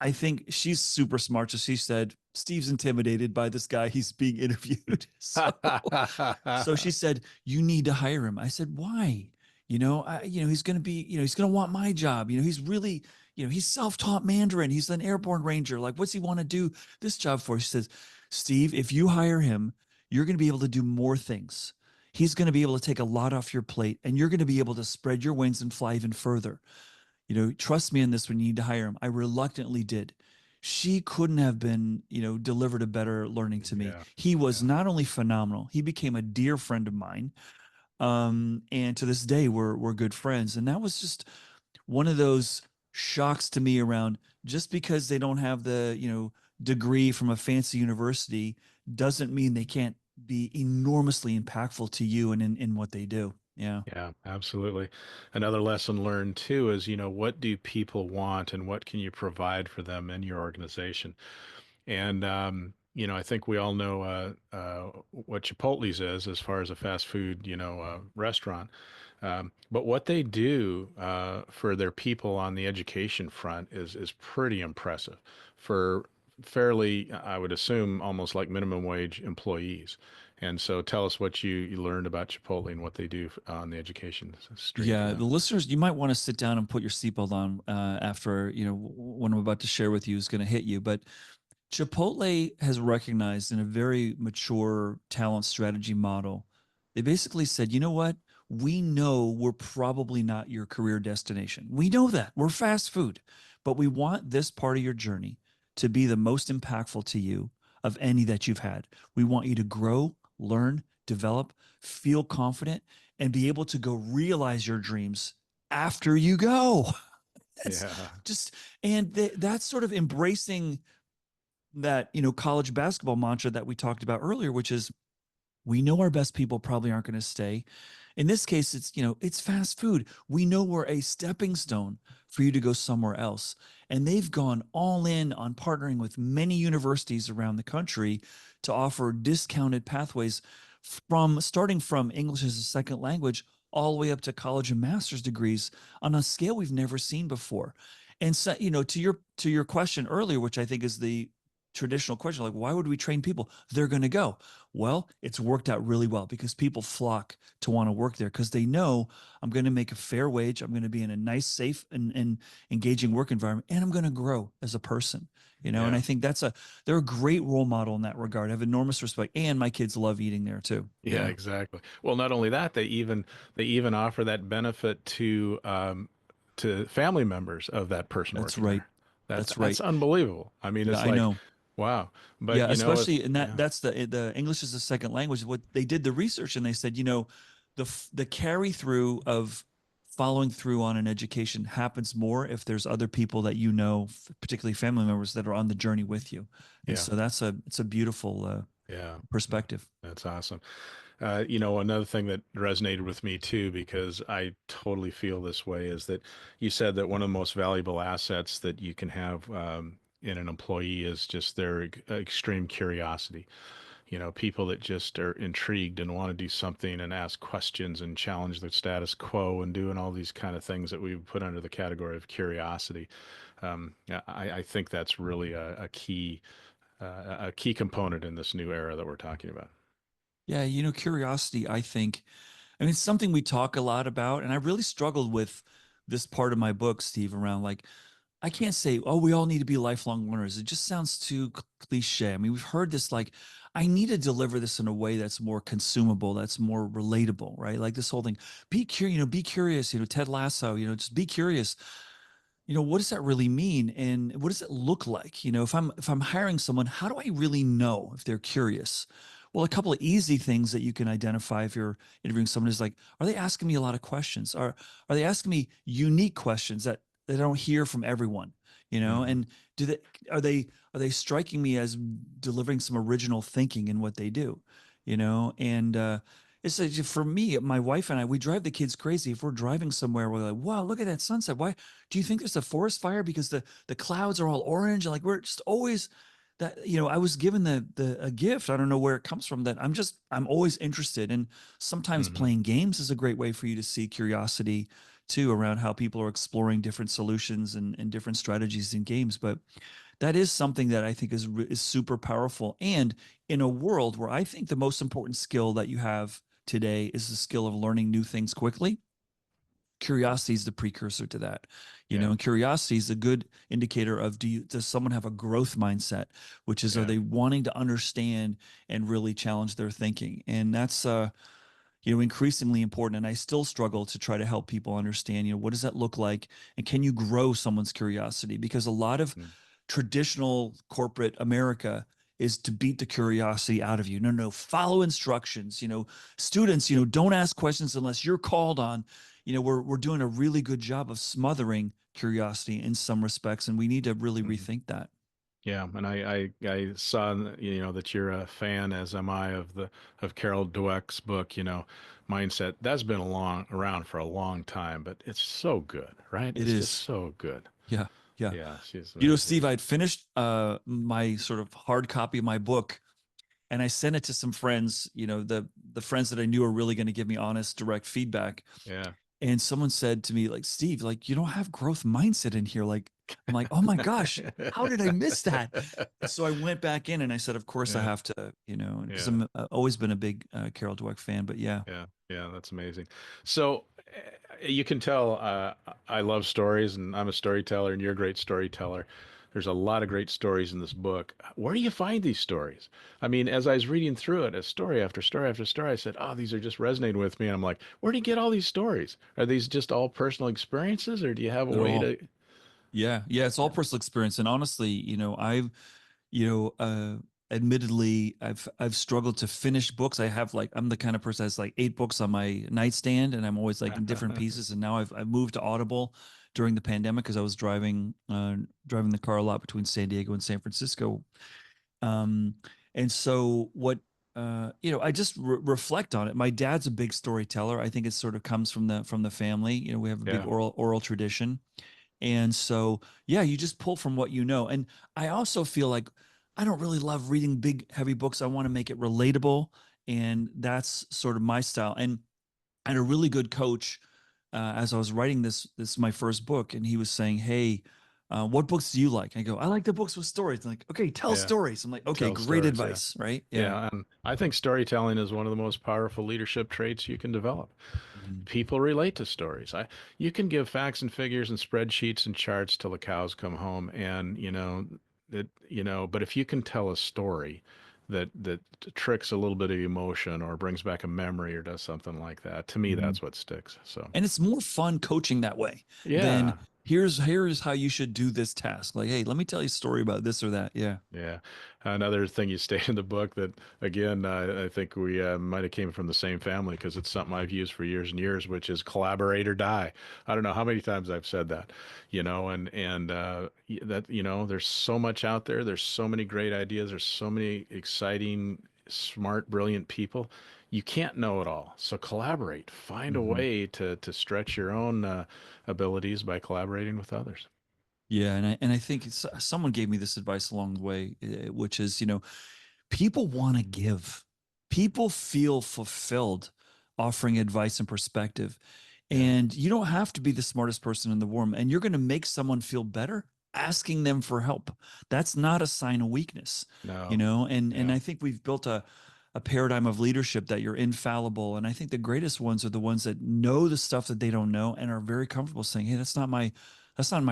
I think she's super smart. So she said, Steve's intimidated by this guy. He's being interviewed. So she said, you need to hire him. I said, why? He's going to be, he's going to want my job. He's really, he's self-taught Mandarin. He's an airborne ranger. Like, what's he want to do this job for? She says, Steve, if you hire him, you're going to be able to do more things. He's going to be able to take a lot off your plate, and you're going to be able to spread your wings and fly even further. Trust me in this when you need to hire him. I reluctantly did. She couldn't have been, delivered a better learning to me. Yeah, He was yeah, not only phenomenal, he became a dear friend of mine. And to this day, we're good friends. And that was just one of those shocks to me around just because they don't have the, degree from a fancy university doesn't mean they can't be enormously impactful to you and in what they do. Yeah. yeah, absolutely. Another lesson learned too is, what do people want and what can you provide for them in your organization? And I think we all know what Chipotle's is as far as a fast food, restaurant. But what they do for their people on the education front is pretty impressive for fairly, I would assume, almost like minimum wage employees. And so tell us what you learned about Chipotle and what they do on the education stream for Yeah, the them. listeners, you might want to sit down and put your seatbelt on after, what I'm about to share with you is going to hit you. But Chipotle has recognized in a very mature talent strategy model, they basically said, you know what? We know we're probably not your career destination. We know that. We're fast food, but we want this part of your journey to be the most impactful to you of any that you've had. We want you to grow, learn, develop, feel confident, and be able to go realize your dreams after you go. That's Yeah, just, and that's sort of embracing that college basketball mantra that we talked about earlier, which is we know our best people probably aren't going to stay. In this case, it's fast food. We know we're a stepping stone for you to go somewhere else. And they've gone all in on partnering with many universities around the country to offer discounted pathways from starting from English as a second language all the way up to college and master's degrees on a scale we've never seen before. And so, to your question earlier, which I think is the traditional question, like, why would we train people? They're going to go. Well, it's worked out really well because people flock to want to work there because they know I'm going to make a fair wage. I'm going to be in a nice, safe, and engaging work environment, and I'm going to grow as a person. And Yeah. I think they're a great role model in that regard. I have enormous respect, and my kids love eating there too. Yeah, Yeah, exactly. Well, not only that, they even offer that benefit to family members of that person that's working right. there. That's That's that's right. unbelievable. I mean, Yeah, it's I like, know. wow. But Yeah, you know, especially in yeah, that's the English is a second language. What they did the research and they said, the carry through of following through on an education happens more if there's other people that particularly family members that are on the journey with you. And yeah, so it's a beautiful yeah. perspective. That's awesome. Another thing that resonated with me too, because I totally feel this way, is that you said that one of the most valuable assets that you can have in an employee is just their extreme curiosity. People that just are intrigued and want to do something and ask questions and challenge the status quo and doing all these kind of things that we put under the category of curiosity. Yeah, I think that's really a key component in this new era that we're talking about. Yeah, curiosity, I mean, it's something we talk a lot about, and I really struggled with this part of my book, Steve, around like I can't say, oh, we all need to be lifelong learners. It just sounds too cliche. I mean, we've heard this like, I need to deliver this in a way that's more consumable, that's more relatable, right? Like this whole thing, be curious, Ted Lasso, just be curious. What does that really mean? And what does it look like? If I'm hiring someone, how do I really know if they're curious? Well, a couple of easy things that you can identify if you're interviewing someone is like, are they asking me a lot of questions? Are they asking me unique questions that they don't hear from everyone? Hmm. And do they are they are they striking me as delivering some original thinking in what they do? And it's like, for me, my wife and I, we drive the kids crazy. If we're driving somewhere, we're like, wow, look at that sunset. Why do you think there's a forest fire? Because the clouds are all orange. Like we're just always that, I was given the a gift. I don't know where it comes from that I'm always interested. And sometimes Hmm. playing games is a great way for you to see curiosity too around how people are exploring different solutions and different strategies in games. But that is something that I think is super powerful. And in a world where I think the most important skill that you have today is the skill of learning new things quickly, curiosity is the precursor to that. Yeah, And curiosity is a good indicator of does someone have a growth mindset, which is, are yeah. they wanting to understand and really challenge their thinking? And that's increasingly important. And I still struggle to try to help people understand, what does that look like? And can you grow someone's curiosity? Because a lot of Mm. traditional corporate America is to beat the curiosity out of you. No, no, follow instructions. Students, don't ask questions unless you're called on. We're doing a really good job of smothering curiosity in some respects, and we need to really Mhm. rethink that. Yeah, and I saw that you're a fan, as am I, of Carol Dweck's book, Mindset. That's been around for a long time, but it's so good, right? It It's just is. so good. Yeah. Yeah. Yeah, she's Steve, amazing. I'd finished my sort of hard copy of my book and I sent it to some friends, the friends that I knew are really going to give me honest, direct feedback. Yeah. And someone said to me, like, Steve, like, you don't have growth mindset in here. Like, I'm like, oh my gosh, how did I miss that? And so I went back in and I said, of course I Yeah. have to, because Yeah. I'm always been a big Carol Dweck fan, but yeah, Yeah, yeah, that's amazing. So you can tell I love stories, and I'm a storyteller, and you're a great storyteller. There's a lot of great stories in this book. Where do you find these stories? I mean, as I was reading through it, a story after story after story, I said, "Oh, these are just resonating with me." And I'm like, "Where do you get all these stories? Are these just all personal experiences, or do you have a they're way all, to?" yeah, it's all personal experience. And honestly, I've you know, uh, admittedly, I've struggled to finish books. I'm the kind of person that's like 8 books on my nightstand, and I'm always like in different pieces. And now I've moved to Audible during the pandemic because I was driving the car a lot between San Diego and San Francisco. Um, and so I just reflect on it. My dad's a big storyteller. I think it sort of comes from the family. We have a big Yeah. oral tradition. And so, yeah, you just pull from what you know. And I also feel like I don't really love reading big, heavy books. I want to make it relatable And that's sort of my style. And I had a really good coach as I was writing this my first book, and he was saying, "Hey, what books do you like?" I go, "I like the books with stories." I'm like, "Okay, tell Yeah. stories." I'm like, "Okay, Tell great stories. Yeah. advice." Right? Yeah. Yeah. And I think storytelling is one of the most powerful leadership traits you can develop. Mhm. People relate to stories. You can give facts and figures and spreadsheets and charts till the cows come home, and but if you can tell a story that tricks a little bit of emotion or brings back a memory or does something like that, to me, Mhm. that's what sticks. So, And it's more fun coaching that way than yeah. here's how you should do this task. Like, hey, let me tell you a story about this or that. Yeah. Yeah. Another thing you state in the book that, again, I think we might have came from the same family because it's something I've used for years and years, which is collaborate or die. I don't know how many times I've said that, there's so much out there. There's so many great ideas. There's so many exciting, smart, brilliant people. You can't know it all. So collaborate. Find a Mhm. way to stretch your own abilities by collaborating with others. Yeah, and I think someone gave me this advice along the way, which is, people want to give. People feel fulfilled offering advice and perspective. Yeah. And you don't have to be the smartest person in the room, and you're going to make someone feel better asking them for help. That's not a sign of weakness, No. and Yeah. I think we've built a paradigm of leadership that you're infallible. And I think the greatest ones are the ones that know the stuff that they don't know and are very comfortable saying, "Hey, that's not my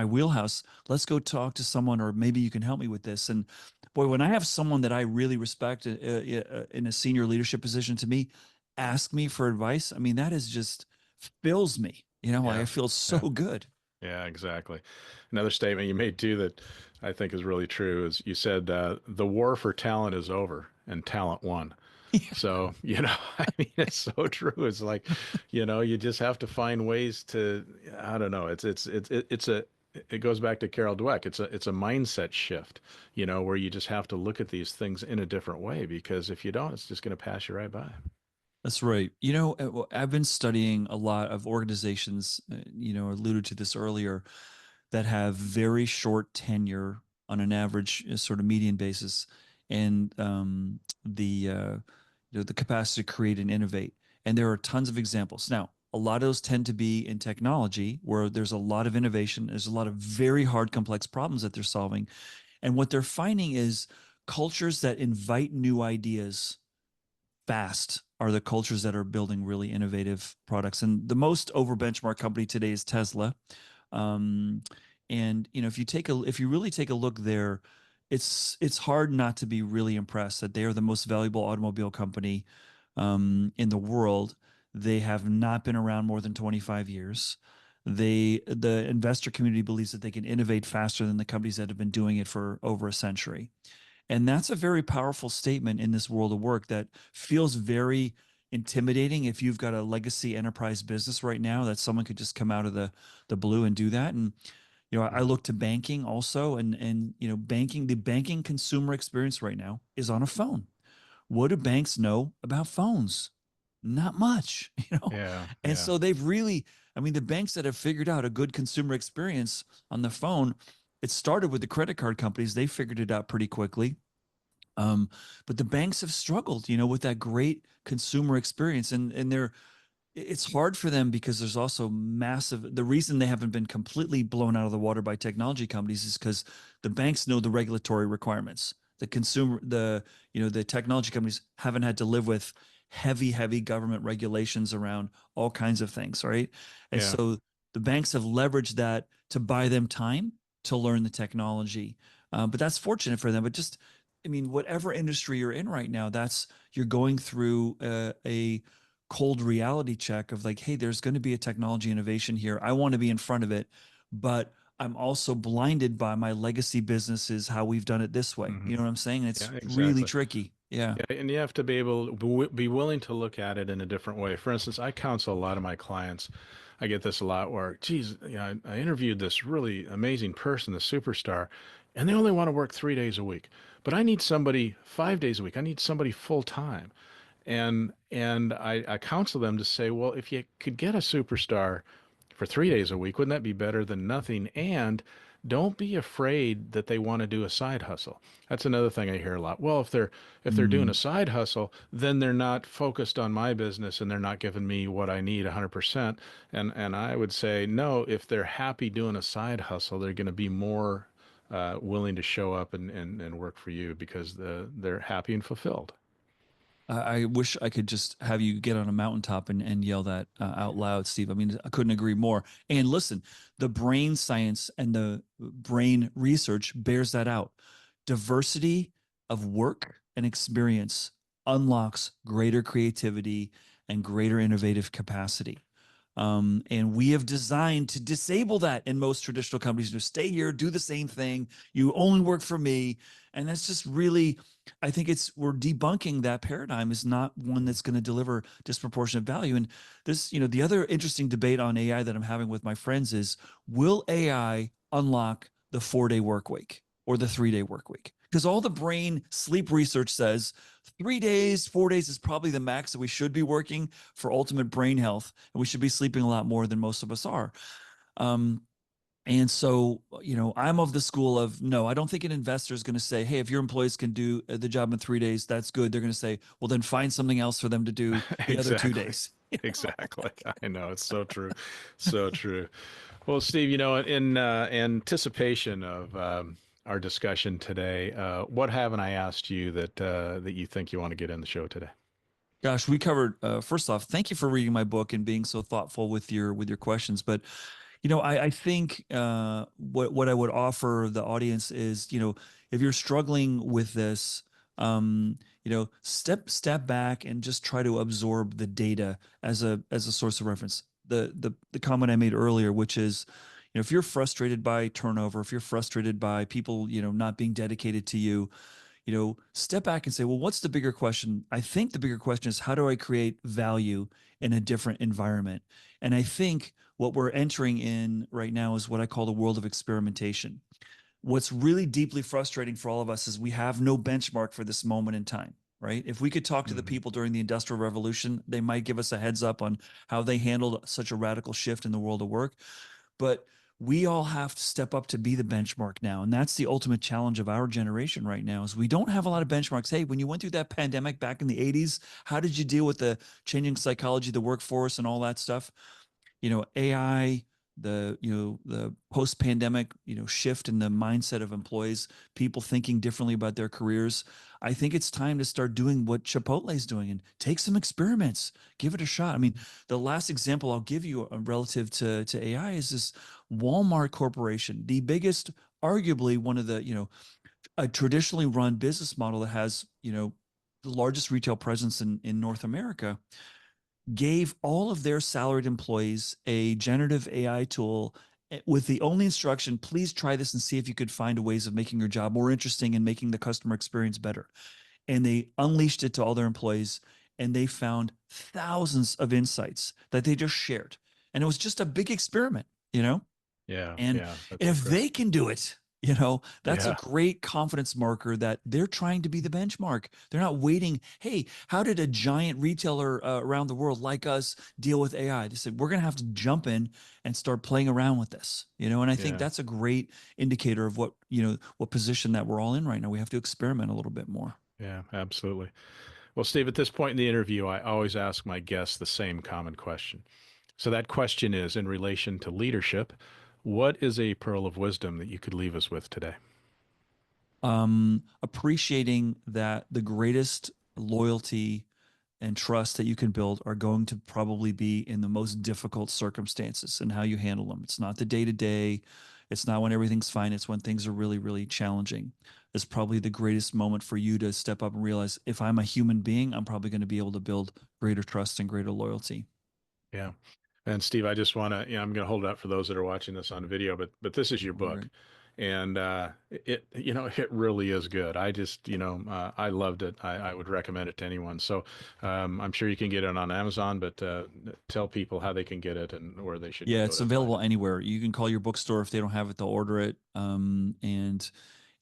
wheelhouse. Let's go talk to someone, or maybe you can help me with this." And boy, when I have someone that I really respect in a senior leadership position to me, ask me for advice, I mean, that is just fills me. Yeah. I feel so Yeah. good. Yeah, exactly. Another statement you made too that I think is really true is you said the war for talent is over and talent won. So, I mean, it's so true. It's like, you just have to find ways to, I don't know. It goes back to Carol Dweck. It's a mindset shift, where you just have to look at these things in a different way because if you don't, it's just going to pass you right by. That's right. Well, I've been studying a lot of organizations, alluded to this earlier, that have very short tenure on an average sort of median basis, and the capacity to create and innovate. And there are tons of examples. Now, a lot of those tend to be in technology where there's a lot of innovation. There's a lot of very hard, complex problems that they're solving. And what they're finding is cultures that invite new ideas fast are the cultures that are building really innovative products. And the most over benchmark company today is Tesla. Um, and if you really take a look there, it's hard not to be really impressed that they are the most valuable automobile company in the world. They have not been around more than 25 years. The investor community believes that they can innovate faster than the companies that have been doing it for over a century. And that's a very powerful statement in this world of work that feels very intimidating if you've got a legacy enterprise business right now that someone could just come out of the blue and do that. And I Mhm. look to banking also, and the banking consumer experience right now is on a phone. What do banks know about phones? Not much, Yeah, And yeah, so I mean, the banks that have figured out a good consumer experience on the phone, it started with the credit card companies. They figured it out pretty quickly. Um, but the banks have struggled, with that great consumer experience, and it's hard for them because there's also massive. The reason they haven't been completely blown out of the water by technology companies is because the banks know the regulatory requirements. The technology companies haven't had to live with heavy government regulations around all kinds of things, right? And yeah. so the banks have leveraged that to buy them time to learn the technology. But that's fortunate for them. But just, I mean, whatever industry you're in right now, you're going through a cold reality check of like, hey, there's going to be a technology innovation here. I want to be in front of it, but I'm also blinded by my legacy businesses, how we've done it this way. Hmm. You know what I'm saying? It's Yeah, really exactly. tricky. Yeah. Yeah, and you have to be able to be willing to look at it in a different way. For instance, I counsel a lot of my clients. I get this a lot where, geez, I interviewed this really amazing person, the superstar, and they only want to work 3 days a week. But I need somebody 5 days a week. I need somebody full time. And I counsel them to say, well, if you could get a superstar for 3 days a week. Wouldn't that be better than nothing? And don't be afraid that they want to do a side hustle. That's another thing I hear a lot. Well, if they're doing a Mm. side hustle, then they're not focused on my business and they're not giving me what I need 100%. And I would say no, if they're happy doing a side hustle, they're going to be more willing to show up and work for you because they're happy and fulfilled. I wish I could just have you get on a mountaintop and yell that out loud, Steve. I mean, I couldn't agree more. And listen, the brain science and the brain research bears that out. Diversity of work and experience unlocks greater creativity and greater innovative capacity. And we have designed to disable that in most traditional companies. To stay here, do the same thing. You only work for me. And that's just really, I think we're debunking that paradigm is not one that's going to deliver disproportionate value. And this, the other interesting debate on AI that I'm having with my friends is, will AI unlock the 4-day work week or the 3-day work week? Because all the brain sleep research says 3 days, 4 days is probably the max that we should be working for ultimate brain health. And we should be sleeping a lot more than most of us are. Um, and so, I'm of the school of no, I don't think an investor is going to say, hey, if your employees can do the job in 3 days, that's good. They're going to say, well, then find something else for them to do the other two Exactly. days. Exactly. I know it's so true. So true. Well, Steve, in anticipation of our discussion today, what haven't I asked you that you think you want to get in the show today? Gosh, we covered. First off, thank you for reading my book and being so thoughtful with your questions. But I think what I would offer the audience is, if you're struggling with this, step back and just try to absorb the data as a source of reference. The comment I made earlier, which is, if you're frustrated by turnover, if you're frustrated by people, not being dedicated to you, step back and say, well, what's the bigger question? I think the bigger question is, how do I create value in a different environment? And I think what we're entering in right now is what I call the world of experimentation. What's really deeply frustrating for all of us is we have no benchmark for this moment in time, right? If we could talk to the Mhm. people during the Industrial Revolution, they might give us a heads up on how they handled such a radical shift in the world of work. But we all have to step up to be the benchmark now. And that's the ultimate challenge of our generation right now is we don't have a lot of benchmarks. Hey, when you went through that pandemic back in the 80s, how did you deal with the changing psychology of the workforce and all that stuff? AI, the post-pandemic, shift in the mindset of employees, people thinking differently about their careers. I think it's time to start doing what Chipotle is doing and take some experiments, give it a shot. I mean, the last example I'll give you relative to AI is this Walmart Corporation, the biggest, arguably one of the, a traditionally run business model that has, the largest retail presence in North America, gave all of their salaried employees a generative AI tool with the only instruction, please try this and see if you could find ways of making your job more interesting and making the customer experience better. And they unleashed it to all their employees and they found thousands of insights that they just shared. And it was just a big experiment, you know? Yeah, And yeah, that's if they incredible. can do it, that's a Yeah, great confidence marker that they're trying to be the benchmark. They're not waiting. Hey, how did a giant retailer around the world like us deal with AI? They said, we're going to have to jump in and start playing around with this, and I think yeah, that's a great indicator of what position that we're all in right now. We have to experiment a little bit more. yeah, absolutely. Well, Steve, at this point in the interview, I always ask my guests the same common question. So that question is in relation to leadership. What is a pearl of wisdom that you could leave us with today? Appreciating that the greatest loyalty and trust that you can build are going to probably be in the most difficult circumstances and how you handle them. It's not the day to day. It's not when everything's fine. It's when things are really, really challenging. It's probably the greatest moment for you to step up and realize if I'm a human being, I'm probably going to be able to build greater trust and greater loyalty. Yeah. And Steve, I just want to, I'm going to hold it up for those that are watching this on video, but this is your book, Right. and it really is good. I just, I loved it. I would recommend it to anyone. So I'm sure you can get it on Amazon, but tell people how they can get it and where they should Yeah, go it's to find available it. anywhere. You can call your bookstore if they don't have it, they'll order it. And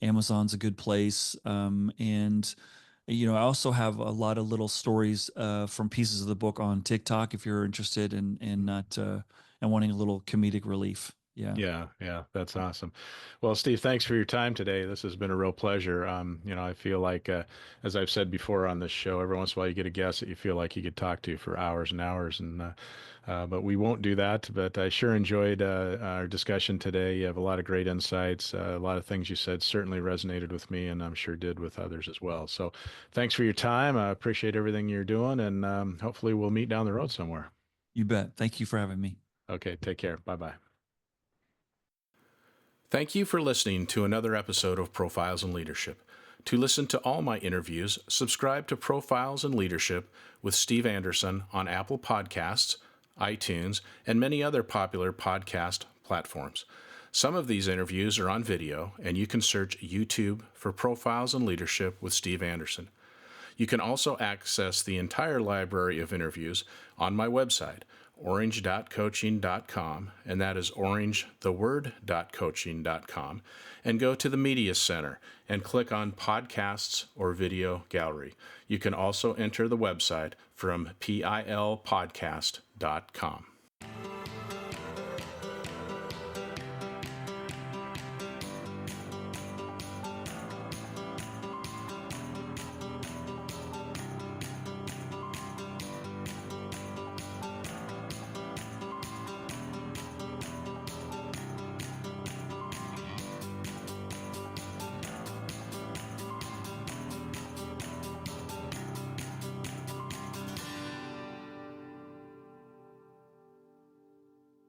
Amazon's a good place. And I also have a lot of little stories from pieces of the book on TikTok if you're interested in not and wanting a little comedic relief. Yeah. Yeah, that's awesome. Well, Steve, thanks for your time today. This has been a real pleasure. I feel like, as I've said before on this show, every once in a while you get a guest that you feel like you could talk to for hours and hours, but we won't do that. But I sure enjoyed our discussion today. You have a lot of great insights. A lot of things you said certainly resonated with me, and I'm sure did with others as well. So, thanks for your time. I appreciate everything you're doing, and hopefully we'll meet down the road somewhere. You bet. Thank you for having me. Okay, take care. Bye bye. Thank you for listening to another episode of Profiles in Leadership. To listen to all my interviews, subscribe to Profiles in Leadership with Steve Anderson on Apple Podcasts, iTunes, and many other popular podcast platforms. Some of these interviews are on video, and you can search YouTube for Profiles in Leadership with Steve Anderson. You can also access the entire library of interviews on my website, orange.coaching.com, and that is orangetheword.coaching.com, and go to the Media Center and click on Podcasts or Video Gallery. You can also enter the website from pilpodcast.com.